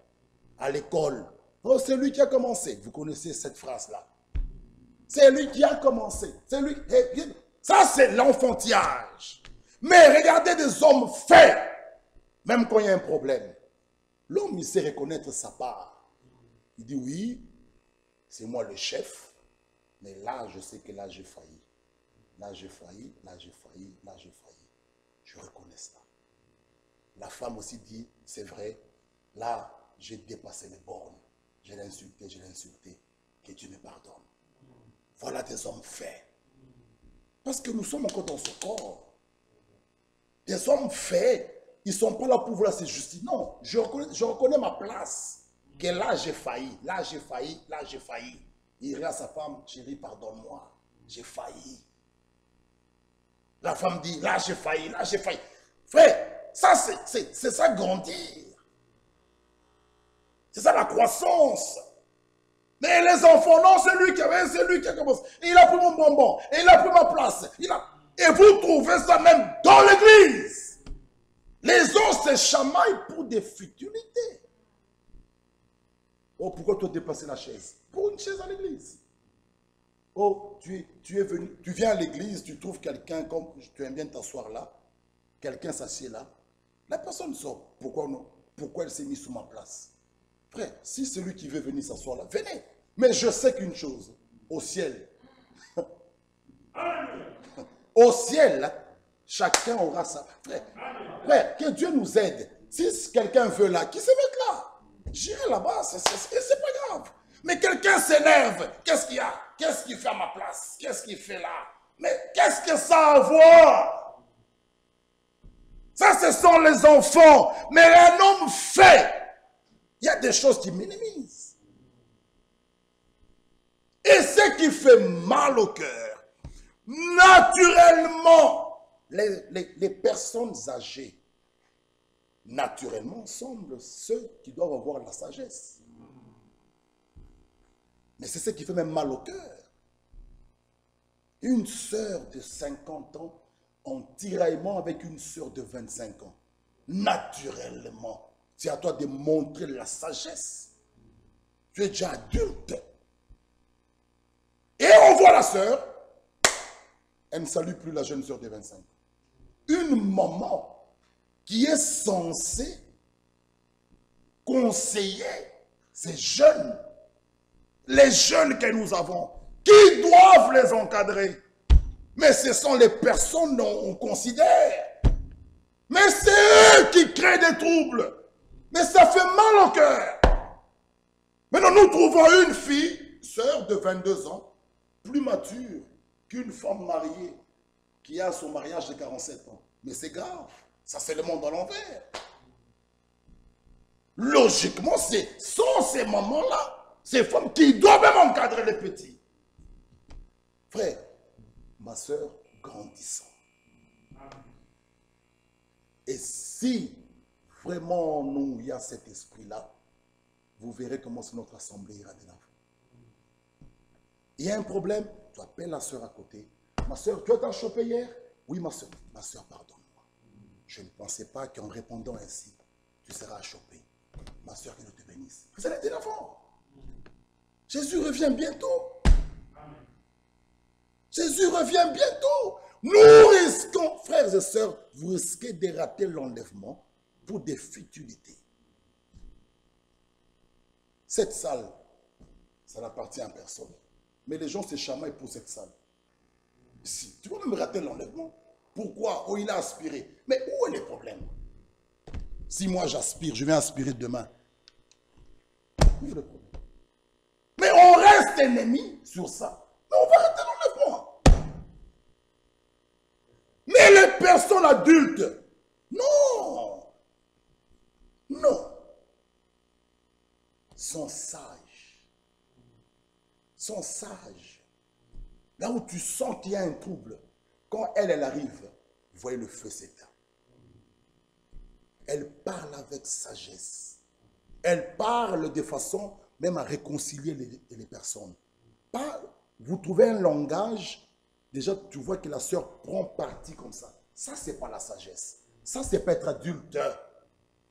Speaker 1: À l'école. Oh, c'est lui qui a commencé. Vous connaissez cette phrase-là. C'est lui qui a commencé. C'est lui. Ça, c'est l'enfantillage. Mais regardez des hommes faits. Même quand il y a un problème. L'homme, il sait reconnaître sa part. Il dit oui, c'est moi le chef. Mais là, je sais que là, j'ai failli. Là, j'ai failli. Là, j'ai failli. Là, j'ai failli. Je reconnais cela. La femme aussi dit, c'est vrai. Là, j'ai dépassé les bornes. Je l'ai insulté. Que Dieu me pardonne. Voilà des hommes faits. Parce que nous sommes encore dans ce corps. Des hommes faits, ils ne sont pas là pour vouloir se justifier. Non, je reconnais ma place. Que là, j'ai failli. Là, j'ai failli. Là, j'ai failli. Il regarde sa femme, chérie, pardonne-moi. J'ai failli. La femme dit, là, j'ai failli. Là, j'ai failli. Frère, ça, c'est ça grandir. C'est ça la croissance. Mais les enfants, non, c'est lui qui a commencé. Il a pris mon bonbon. Et il a pris ma place. Et vous trouvez ça même dans l'église. Les gens se chamaillent pour des futilités. Oh, pourquoi tu as dépassé la chaise? Pour une chaise à l'église. Oh, tu es venu, tu viens à l'église, tu trouves quelqu'un, comme tu aimes bien t'asseoir là. Quelqu'un s'assied là. La personne sort. Pourquoi non? Pourquoi elle s'est mise sous ma place? Frère, si celui qui veut venir s'asseoir là, venez. Mais je sais qu'une chose, au ciel, au ciel, chacun aura sa... Frère, que Dieu nous aide. Si quelqu'un veut là, qu'il se mette là. J'irai là-bas, c'est pas grave. Mais quelqu'un s'énerve. Qu'est-ce qu'il y a? Qu'est-ce qu'il fait à ma place? Qu'est-ce qu'il fait là? Mais qu'est-ce que ça a à voir? Ça, ce sont les enfants. Mais un homme fait. Il y a des choses qui minimisent. Et ce qui fait mal au cœur, naturellement, les personnes âgées, naturellement, semblent ceux qui doivent avoir la sagesse. Mais c'est ce qui fait même mal au cœur. Une sœur de 50 ans en tiraillement avec une sœur de 25 ans. Naturellement, c'est à toi de montrer la sagesse. Tu es déjà adulte. Et on voit la sœur, elle ne salue plus la jeune sœur de 25 ans. Une maman qui est censée conseiller ces jeunes, les jeunes que nous avons, qui doivent les encadrer. Mais ce sont les personnes qu'on considère. Mais c'est eux qui créent des troubles. Mais ça fait mal au cœur. Maintenant, nous trouvons une fille, sœur de 22 ans, plus mature qu'une femme mariée qui a son mariage de 47 ans. Mais c'est grave. Ça, c'est le monde à l'envers. Logiquement, sont ces mamans-là, ces femmes qui doivent même encadrer les petits. Frère, ma soeur, grandissons. Et si vraiment nous, il y a cet esprit-là, vous verrez comment notre assemblée ira de l'avant. Il y a un problème, tu appelles la soeur à côté. Ma soeur, tu as chopé hier? Oui, ma soeur. Ma soeur, pardonne-moi. Je ne pensais pas qu'en répondant ainsi, tu seras choper. Ma soeur, que Dieu te bénisse. Vous allez de l'avant. Jésus revient bientôt. Jésus revient bientôt. Nous risquons, frères et sœurs, vous risquez de rater l'enlèvement pour des futilités. Cette salle, ça n'appartient à personne. Mais les gens se chamaillent pour cette salle. Si, tu vas même rater l'enlèvement. Pourquoi? Oh, il a aspiré. Mais où est le problème? Si moi j'aspire, je vais aspirer demain. Où est le problème? Mais on reste ennemis sur ça. Mais on va rater l'enlèvement. Mais les personnes adultes, non. sont sages. Sont sages. Là où tu sens qu'il y a un trouble, quand elle arrive, vous voyez le feu s'éteint. Elle parle avec sagesse. Elle parle de façon même à réconcilier les personnes. Pas, vous trouvez un langage, déjà tu vois que la sœur prend parti comme ça. Ça, c'est pas la sagesse. Ça, c'est pas être adulte.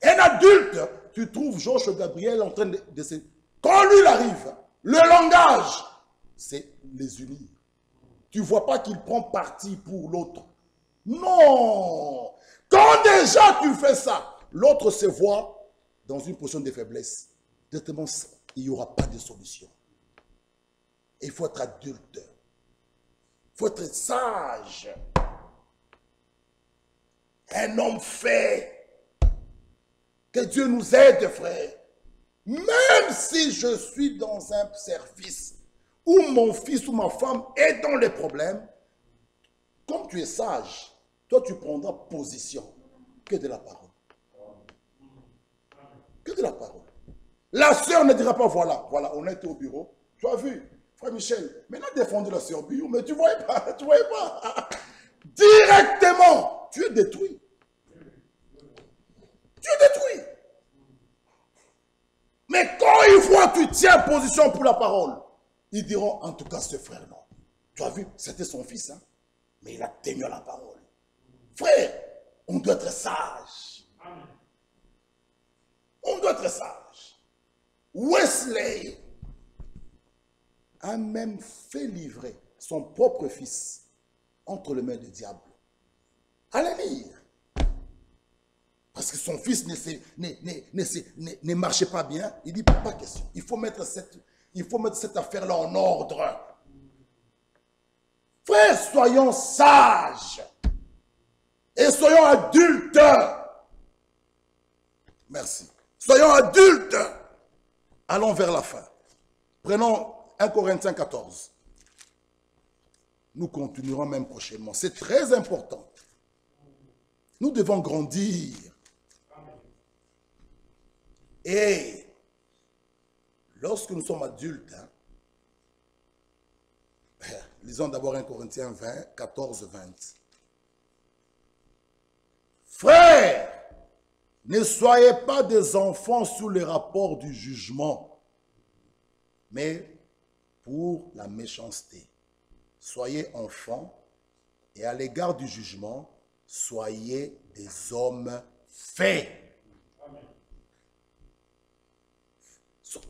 Speaker 1: Un adulte, tu trouves Georges Gabriel en train de se... Quand lui il arrive, le langage, c'est les unir. Tu ne vois pas qu'il prend parti pour l'autre. Non! Quand déjà tu fais ça, l'autre se voit dans une position de faiblesse. Directement, il n'y aura pas de solution. Il faut être adulte. Il faut être sage. Un homme fait. Que Dieu nous aide, frère. Même si je suis dans un service où mon fils ou ma femme est dans les problèmes, comme tu es sage, toi tu prendras position que de la parole. Que de la parole. La sœur ne dira pas, voilà, on était au bureau, tu as vu, frère Michel, maintenant défendu la sœur Biou, mais tu ne voyais pas, tu ne voyais pas. Directement, tu es détruit. Tu es détruit. Mais quand ils voient que tu tiens position pour la parole, ils diront, en tout cas, ce frère, non. Tu as vu, c'était son fils, hein? Mais il a tenu à la parole. Frère, on doit être sage. On doit être sage. Wesley a même fait livrer son propre fils entre les mains du diable. Allez lire. Parce que son fils ne marchait pas bien. Il dit, pas question. Il faut mettre cette affaire-là en ordre. Frères, soyons sages. Et soyons adultes. Merci. Soyons adultes. Allons vers la fin. Prenons 1 Corinthiens 14. Nous continuerons même prochainement. C'est très important. Nous devons grandir. Et lorsque nous sommes adultes, lisons d'abord 1 Corinthiens 20, 14, 20. Frères, ne soyez pas des enfants sous les rapports du jugement, mais pour la méchanceté. Soyez enfants et à l'égard du jugement, soyez des hommes faits.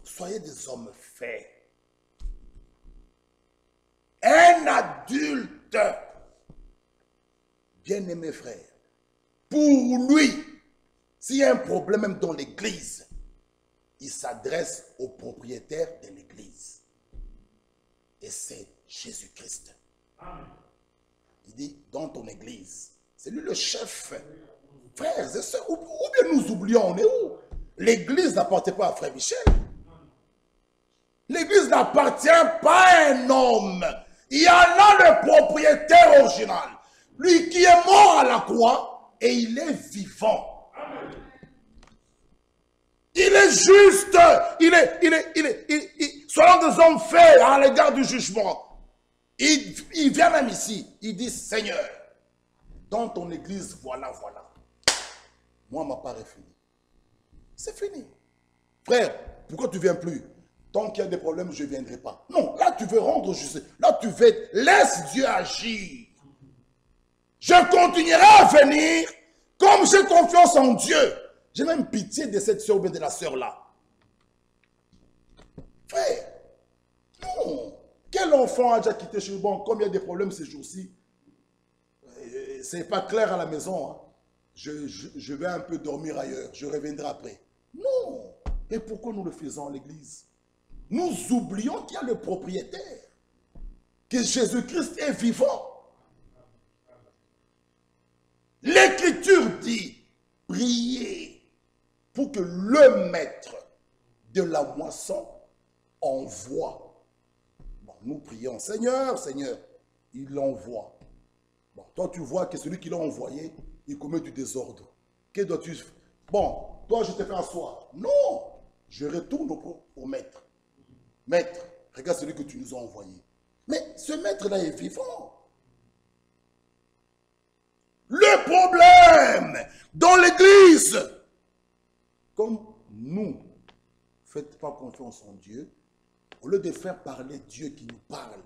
Speaker 1: Soyez des hommes faits. Un adulte, bien-aimé frère, pour lui, s'il y a un problème même dans l'église, il s'adresse au propriétaire de l'église. Et c'est Jésus-Christ. Il dit, dans ton église, c'est lui le chef. Frères et sœurs, ou bien nous oublions, on est où? L'église n'appartient pas à frère Michel. L'église n'appartient pas à un homme. Il y en a le propriétaire original. Lui qui est mort à la croix et il est vivant. Il est juste. Soyons des hommes faits à l'égard du jugement. Il vient même ici. Il dit, Seigneur, dans ton église, voilà. Moi, ma part est finie. C'est fini. Frère, pourquoi tu ne viens plus? Tant qu'il y a des problèmes, je ne viendrai pas. Non, là tu veux rendre justice. Là tu veux, laisse Dieu agir. Je continuerai à venir comme j'ai confiance en Dieu. J'ai même pitié de cette soeur ou de la soeur là. Frère, non. Quel enfant a déjà quitté chez lui? Bon, comme il y a des problèmes ces jours-ci, c'est pas clair à la maison. Hein. Je vais un peu dormir ailleurs. Je reviendrai après. Non. Et pourquoi nous le faisons à l'église? Nous oublions qu'il y a le propriétaire, que Jésus-Christ est vivant. L'Écriture dit, priez pour que le maître de la moisson envoie. Bon, nous prions, Seigneur, il l'envoie. Bon, toi tu vois que celui qui l'a envoyé, il commet du désordre. Que dois-tu faire? Bon, toi je te fais asseoir. Non, je retourne au maître. Maître, regarde celui que tu nous as envoyé. Mais ce maître-là est vivant. Le problème dans l'église, comme nous ne faites pas confiance en Dieu, au lieu de faire parler Dieu qui nous parle,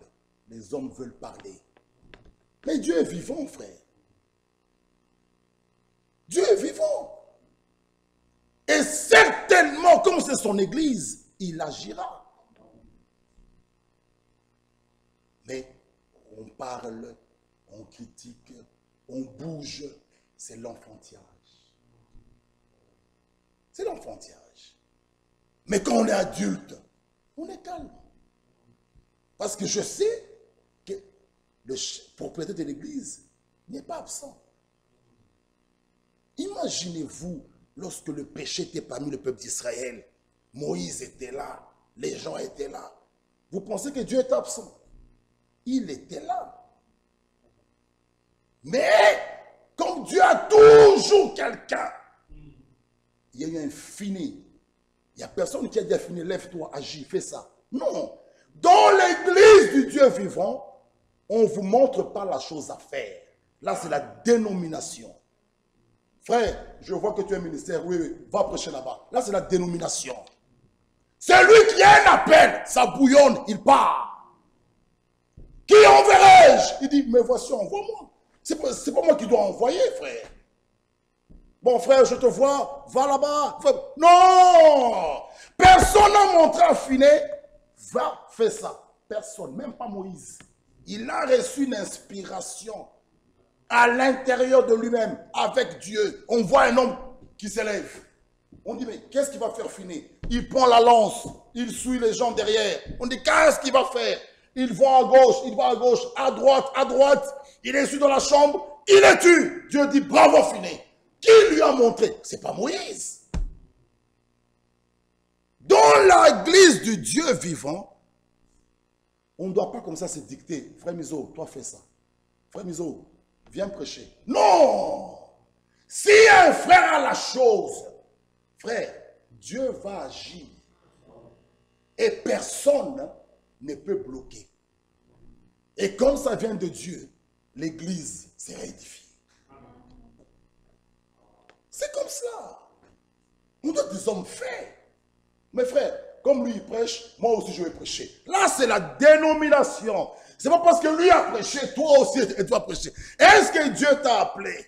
Speaker 1: les hommes veulent parler. Mais Dieu est vivant, frère. Dieu est vivant. Et certainement, comme c'est son église, il agira. Mais on parle, on critique, on bouge, c'est l'enfantillage. C'est l'enfantillage. Mais quand on est adulte, on est calme. Parce que je sais que le propriétaire de l'église n'est pas absent. Imaginez-vous, lorsque le péché était parmi le peuple d'Israël, Moïse était là, les gens étaient là. Vous pensez que Dieu est absent? Il était là. Mais, comme Dieu a toujours quelqu'un, il y a eu un fini. Il n'y a personne qui a dit à fini, lève-toi, agis, fais ça. Non. Dans l'église du Dieu vivant, on ne vous montre pas la chose à faire. Là, c'est la dénomination. Frère, je vois que tu es ministère, oui, va prêcher là-bas. Là, c'est la dénomination. C'est lui qui a un appel, ça bouillonne, il part. Qui enverrai-je? Il dit, mais voici, envoie-moi. C'est pas moi qui dois envoyer, frère. Bon, frère, je te vois, va là-bas. Non! Personne n'a montré à finir, va, fais ça. Personne, même pas Moïse. Il a reçu une inspiration à l'intérieur de lui-même, avec Dieu. On voit un homme qui s'élève. On dit, mais qu'est-ce qu'il va faire finir? Il prend la lance, il suit les gens derrière. On dit, qu'est-ce qu'il va faire? Il va à gauche, il va à gauche, à droite. Il est su dans la chambre, il les tue. Dieu dit, bravo, fini. Qui lui a montré? C'est pas Moïse. Dans l'église du Dieu vivant, on ne doit pas comme ça se dicter. Frère Mizo, toi fais ça. Frère Mizo, viens prêcher. Non! Si un frère a la chose, frère, Dieu va agir. Et personne ne peut bloquer. Et comme ça vient de Dieu, l'église sera édifiée. C'est comme ça. On doit être des hommes faits. Mes frères, comme lui il prêche, moi aussi je vais prêcher. Là c'est la dénomination. C'est pas parce que lui a prêché, toi aussi tu dois prêcher. Est-ce que Dieu t'a appelé?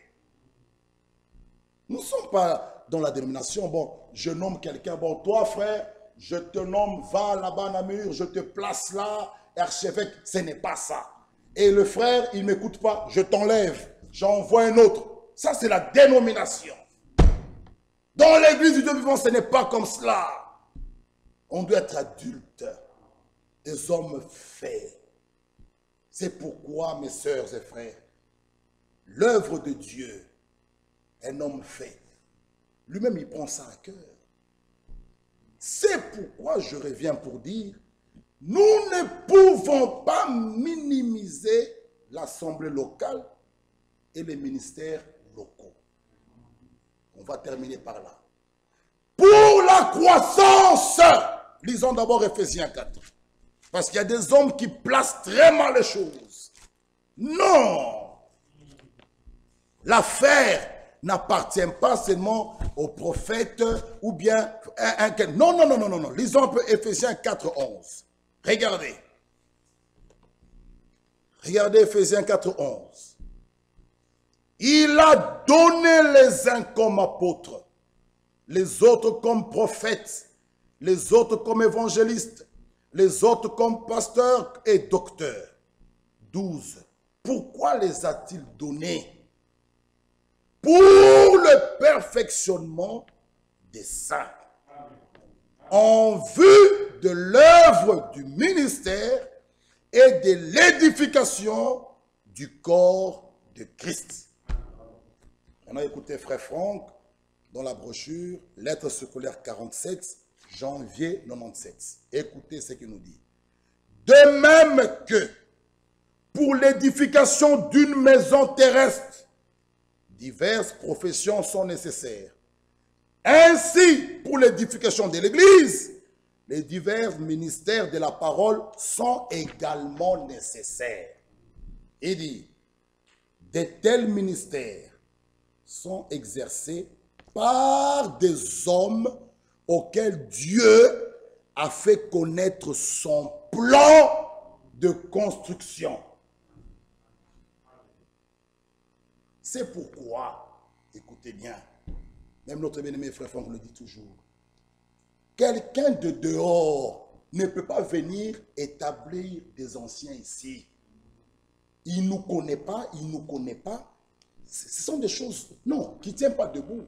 Speaker 1: Nous ne sommes pas dans la dénomination. Bon, je nomme quelqu'un. Bon, toi frère, je te nomme, va là-bas à Namur, je te place là, archevêque. Ce n'est pas ça. Et le frère, il ne m'écoute pas, je t'enlève. J'envoie un autre. Ça c'est la dénomination. Dans l'église du Dieu vivant, ce n'est pas comme cela. On doit être adulte, des hommes faits. C'est pourquoi, mes sœurs et frères, l'œuvre de Dieu, un homme fait, lui-même il prend ça à cœur. C'est pourquoi je reviens pour dire, nous ne pouvons pas minimiser l'assemblée locale et les ministères locaux. On va terminer par là. Pour la croissance, lisons d'abord Ephésiens 4. Parce qu'il y a des hommes qui placent très mal les choses. Non! L'affaire n'appartient pas seulement aux prophètes ou bien non. Lisons un peu Ephésiens 4, 11. Regardez. Regardez Ephésiens 4, 11. Il a donné les uns comme apôtres, les autres comme prophètes, les autres comme évangélistes, les autres comme pasteurs et docteurs. 12. Pourquoi les a-t-il donnés? Pour le perfectionnement des saints, en vue de l'œuvre du ministère et de l'édification du corps de Christ. On a écouté Frère Franck dans la brochure Lettre circulaire 47, janvier 97. Écoutez ce qu'il nous dit. De même que pour l'édification d'une maison terrestre, diverses professions sont nécessaires. Ainsi, pour l'édification de l'Église, les divers ministères de la parole sont également nécessaires. Il dit, de tels ministères sont exercés par des hommes auxquels Dieu a fait connaître son plan de construction. C'est pourquoi, écoutez bien, même notre bien-aimé frère Franck le dit toujours, quelqu'un de dehors ne peut pas venir établir des anciens ici. Il ne nous connaît pas, il ne nous connaît pas. Ce sont des choses, non, qui ne tiennent pas debout.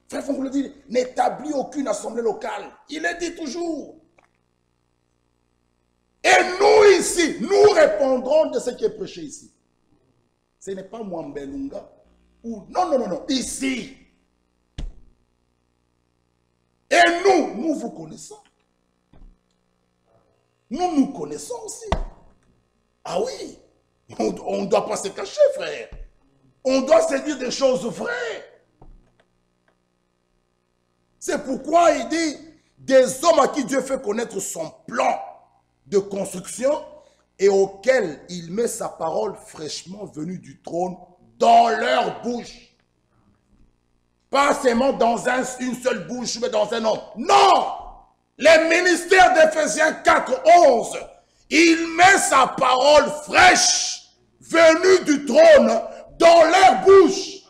Speaker 1: Frère Franck le dit, n'établit aucune assemblée locale. Il le dit toujours. Et nous ici, nous répondrons de ce qui est prêché ici. Ce n'est pas Mwambelunga ou... Non, non, non, non, ici. Et nous vous connaissons. Nous nous connaissons aussi. Ah oui, on ne doit pas se cacher, frère. On doit se dire des choses vraies. C'est pourquoi il dit, des hommes à qui Dieu fait connaître son plan de construction et auxquels il met sa parole fraîchement venue du trône dans leur bouche. Pas seulement dans une seule bouche, mais dans un homme. Non! Les ministères d'Éphésiens 4:11, il met sa parole fraîche venue du trône dans leur bouche.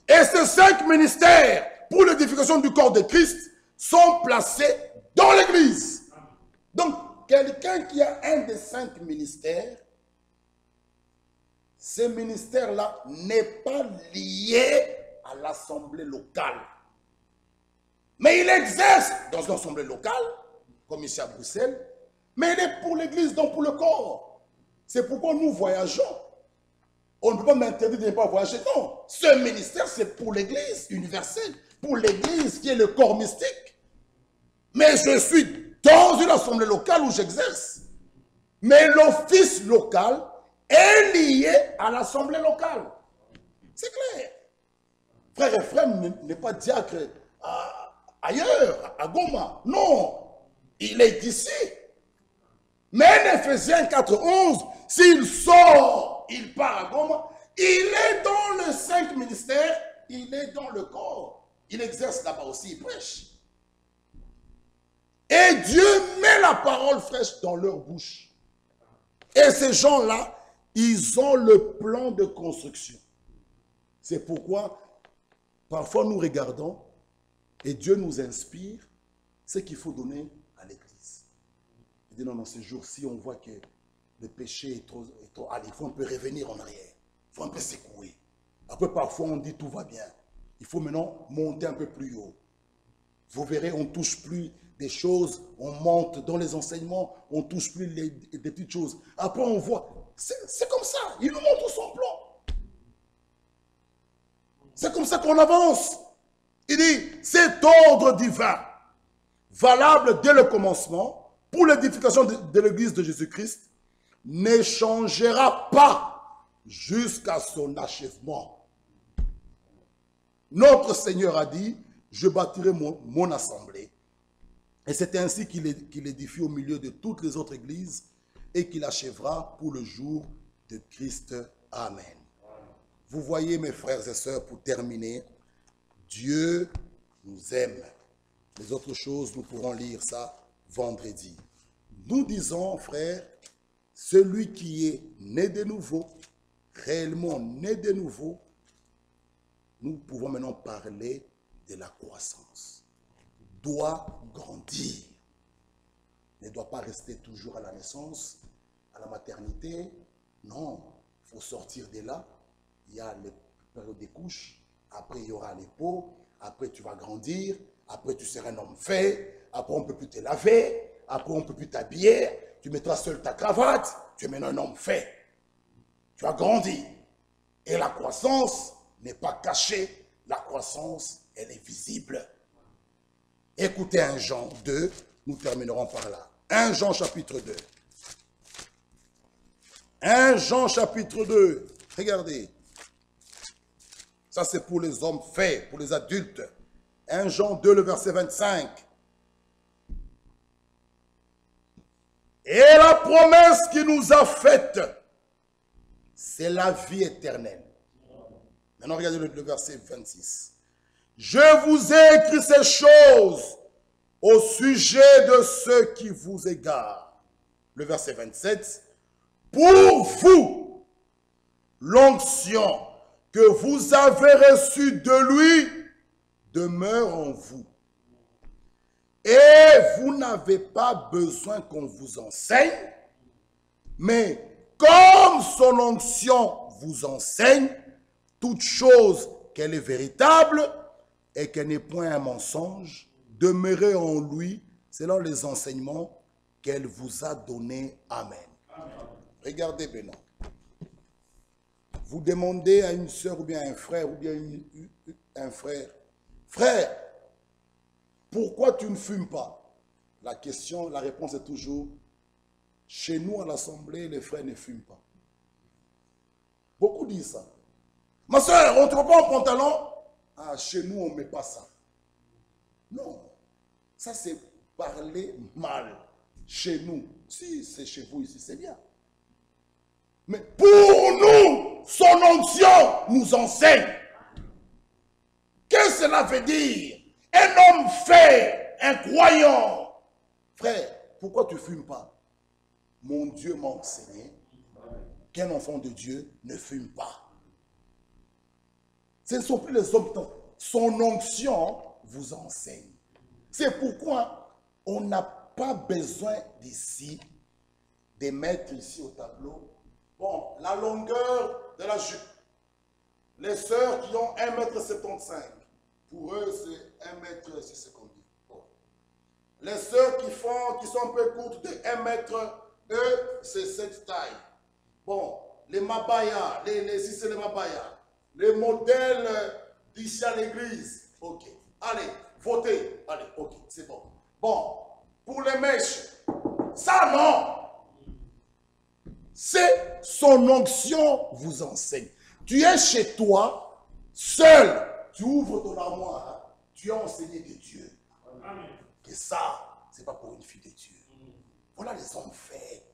Speaker 1: Et ces 5 ministères, pour l'édification du corps de Christ, sont placés dans l'Église. Donc, quelqu'un qui a un des 5 ministères, ce ministère-là n'est pas lié à l'assemblée locale. Mais il exerce dans une assemblée locale, comme ici à Bruxelles, mais il est pour l'Église, donc pour le corps. C'est pourquoi nous voyageons. On ne peut pas m'interdire de ne pas voyager. Non, ce ministère, c'est pour l'Église universelle, pour l'Église qui est le corps mystique. Mais je suis dans une assemblée locale où j'exerce. Mais l'office local est lié à l'assemblée locale. C'est clair. Frère Ephraim n'est pas diacre ailleurs, à Goma. Non, il est d'ici. Mais en Éphésiens 4:11, s'il sort, il part à Goma, il est dans le 5 ministères, il est dans le corps. Il exerce là-bas aussi, il prêche. Et Dieu met la parole fraîche dans leur bouche. Et ces gens-là, ils ont le plan de construction. C'est pourquoi, parfois nous regardons et Dieu nous inspire ce qu'il faut donner à l'Église. Il dit non, non, ces jours-ci, on voit que le péché est trop... Allez, il faut un peu revenir en arrière. Il faut un peu secouer. Après, parfois, on dit tout va bien. Il faut maintenant monter un peu plus haut. Vous verrez, on ne touche plus des choses, on monte dans les enseignements, on ne touche plus des petites choses. Après, on voit, c'est comme ça, il nous montre son plan. C'est comme ça qu'on avance. Il dit, cet ordre divin, valable dès le commencement, pour l'édification de l'Église de Jésus-Christ, ne changera pas jusqu'à son achèvement. Notre Seigneur a dit, je bâtirai mon assemblée. Et c'est ainsi qu'il édifie au milieu de toutes les autres églises et qu'il achèvera pour le jour de Christ. Amen. Vous voyez, mes frères et sœurs, pour terminer, Dieu nous aime. Les autres choses, nous pourrons lire ça vendredi. Nous disons, frères, celui qui est né de nouveau, réellement né de nouveau, nous pouvons maintenant parler de la croissance. Doit grandir. Ne doit pas rester toujours à la naissance, à la maternité. Non, il faut sortir de là. Il y a les périodes des couches. Après, il y aura les peaux. Après, tu vas grandir. Après, tu seras un homme fait. Après, on ne peut plus te laver. Après, on ne peut plus t'habiller. Tu mettras seul ta cravate. Tu es maintenant un homme fait. Tu as grandi. Et la croissance n'est pas cachée. La croissance, elle est visible. Écoutez 1 Jean 2, nous terminerons par là. 1 Jean chapitre 2. 1 Jean chapitre 2, regardez. Ça, c'est pour les hommes faits, pour les adultes. 1 Jean 2, le verset 25. Et la promesse qu'il nous a faite, c'est la vie éternelle. Maintenant, regardez le verset 26. Je vous ai écrit ces choses au sujet de ceux qui vous égarent. Le verset 27. Pour vous, l'onction que vous avez reçue de lui demeure en vous. Et vous n'avez pas besoin qu'on vous enseigne, mais comme son onction vous enseigne, toute chose qu'elle est véritable et qu'elle n'est point un mensonge, demeurez en lui selon les enseignements qu'elle vous a donnés. Amen. Amen. Regardez maintenant. Vous demandez à une sœur ou bien à un frère ou bien un frère, frère, pourquoi tu ne fumes pas? La réponse est toujours, chez nous à l'assemblée, les frères ne fument pas. Beaucoup disent ça. Ma soeur, on ne te voit pas en pantalon? Ah, chez nous, on ne met pas ça. Non, ça c'est parler mal. Chez nous, si c'est chez vous ici, c'est bien. Mais pour nous, son onction nous enseigne. Qu'est-ce que cela veut dire? Un homme fait, un croyant. Frère, pourquoi tu ne fumes pas? Mon Dieu m'a enseigné qu'un enfant de Dieu ne fume pas. Ce ne sont plus les hommes. Son onction vous enseigne. C'est pourquoi on n'a pas besoin d'ici de mettre ici au tableau. Bon, la longueur de la jupe. Les sœurs qui ont 1,75 m. Pour eux, c'est 1,60 m. Bon. Les sœurs qui sont un peu courtes de 1 m, eux, c'est cette taille. Bon, les mabayas, ici c'est les mabayas. Les modèles d'ici à l'église. Ok. Allez, votez. Allez, ok, c'est bon. Bon, pour les mèches, ça non. C'est son onction vous enseigne. Tu es chez toi, seul. Tu ouvres ton armoire, tu es enseigné de Dieu. Amen. Que ça, c'est pas pour une fille de Dieu. Voilà les hommes faits.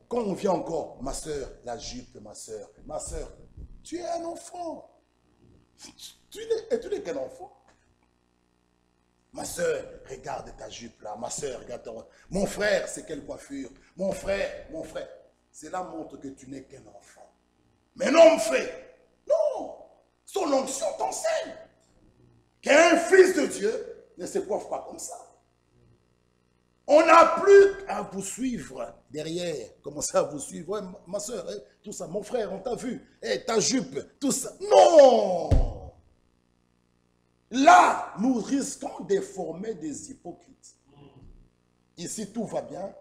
Speaker 1: Quand on vient encore, ma soeur, la jupe, ma soeur, tu es un enfant. Tu n'es qu'un enfant. Ma soeur, regarde ta jupe là. Ma soeur, regarde ton... Mon frère, c'est quelle coiffure? Mon frère. Cela montre que tu n'es qu'un enfant. Mais l'homme fait. Non. Son onction t'enseigne qu'un fils de Dieu ne se coiffe pas comme ça. On n'a plus à vous suivre derrière. Commencez à vous suivre. Ouais, ma soeur, tout ça. Mon frère, on t'a vu. Ta jupe, tout ça. Non! Là, nous risquons de former des hypocrites. Ici, tout va bien.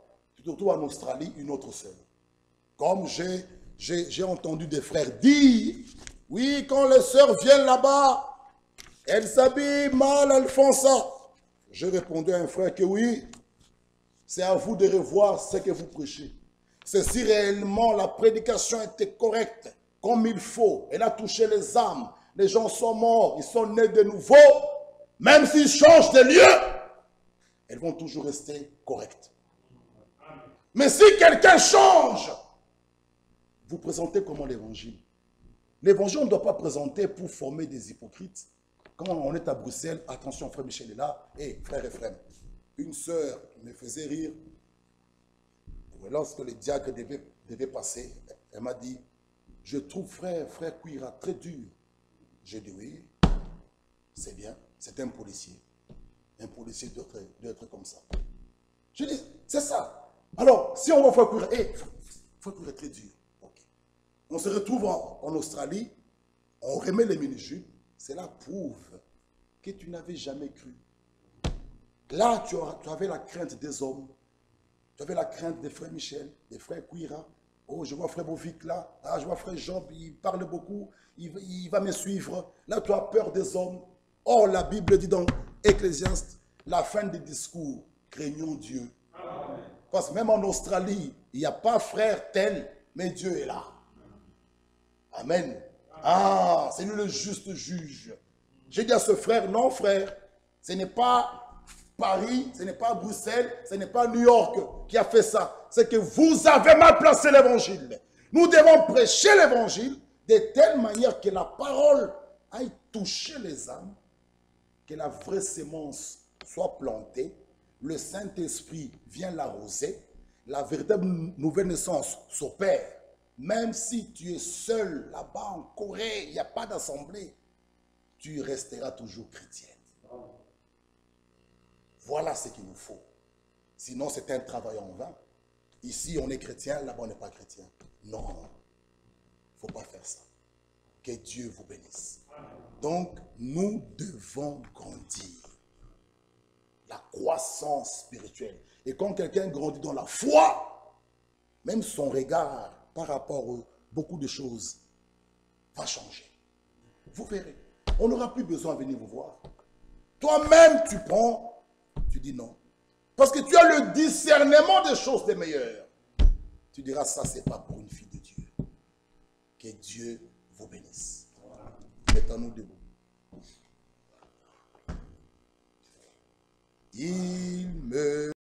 Speaker 1: Surtout en Australie, une autre sœur. Comme j'ai entendu des frères dire, oui, quand les sœurs viennent là-bas, elles s'habillent mal, elles font ça. J'ai répondu à un frère que oui, c'est à vous de revoir ce que vous prêchez. C'est si réellement la prédication était correcte, comme il faut. Elle a touché les âmes. Les gens sont morts, ils sont nés de nouveau. Même s'ils changent de lieu, elles vont toujours rester correctes. Mais si quelqu'un change, vous présentez comment l'évangile? L'évangile, on ne doit pas présenter pour former des hypocrites. Quand on est à Bruxelles, attention, frère Michel est là, frère Ephraim, une sœur me faisait rire. Lorsque le diacre devait passer, elle m'a dit, je trouve frère Kouira très dur. J'ai dit oui, c'est bien, c'est un policier. Un policier doit être comme ça. Je dis, c'est ça. Alors, si on va frère Kouira, frère Kouira est très dur. Okay. On se retrouve en Australie, on remet les mini-jupes. Cela prouve que tu n'avais jamais cru. Là, tu avais la crainte des hommes. Tu avais la crainte des frères Michel, des frères Kouira. Oh, je vois frère Bovic là. Ah, je vois frère Jean, il parle beaucoup. Il va me suivre. Là, tu as peur des hommes. Or, la Bible dit dans Ecclésiaste, la fin des discours, craignons Dieu. Amen. Parce que même en Australie, il n'y a pas frère tel, mais Dieu est là. Amen. Ah, c'est lui le juste juge. J'ai dit à ce frère, non frère, ce n'est pas Paris, ce n'est pas Bruxelles, ce n'est pas New York qui a fait ça. C'est que vous avez mal placé l'évangile. Nous devons prêcher l'évangile de telle manière que la parole aille toucher les âmes, que la vraie sémence soit plantée, le Saint-Esprit vient l'arroser, la véritable nouvelle naissance s'opère. Même si tu es seul là-bas en Corée, il n'y a pas d'assemblée, tu resteras toujours chrétien. Voilà ce qu'il nous faut. Sinon, c'est un travail en vain. Ici, on est chrétien, là-bas, on n'est pas chrétien. Non, il ne faut pas faire ça. Que Dieu vous bénisse. Donc, nous devons grandir. La croissance spirituelle. Et quand quelqu'un grandit dans la foi, même son regard par rapport à beaucoup de choses va changer. Vous verrez. On n'aura plus besoin de venir vous voir. Toi-même, tu prends, tu dis non. Parce que tu as le discernement des choses des meilleures. Tu diras, ça, c'est pas pour une fille de Dieu. Que Dieu vous bénisse. Mettons-nous debout.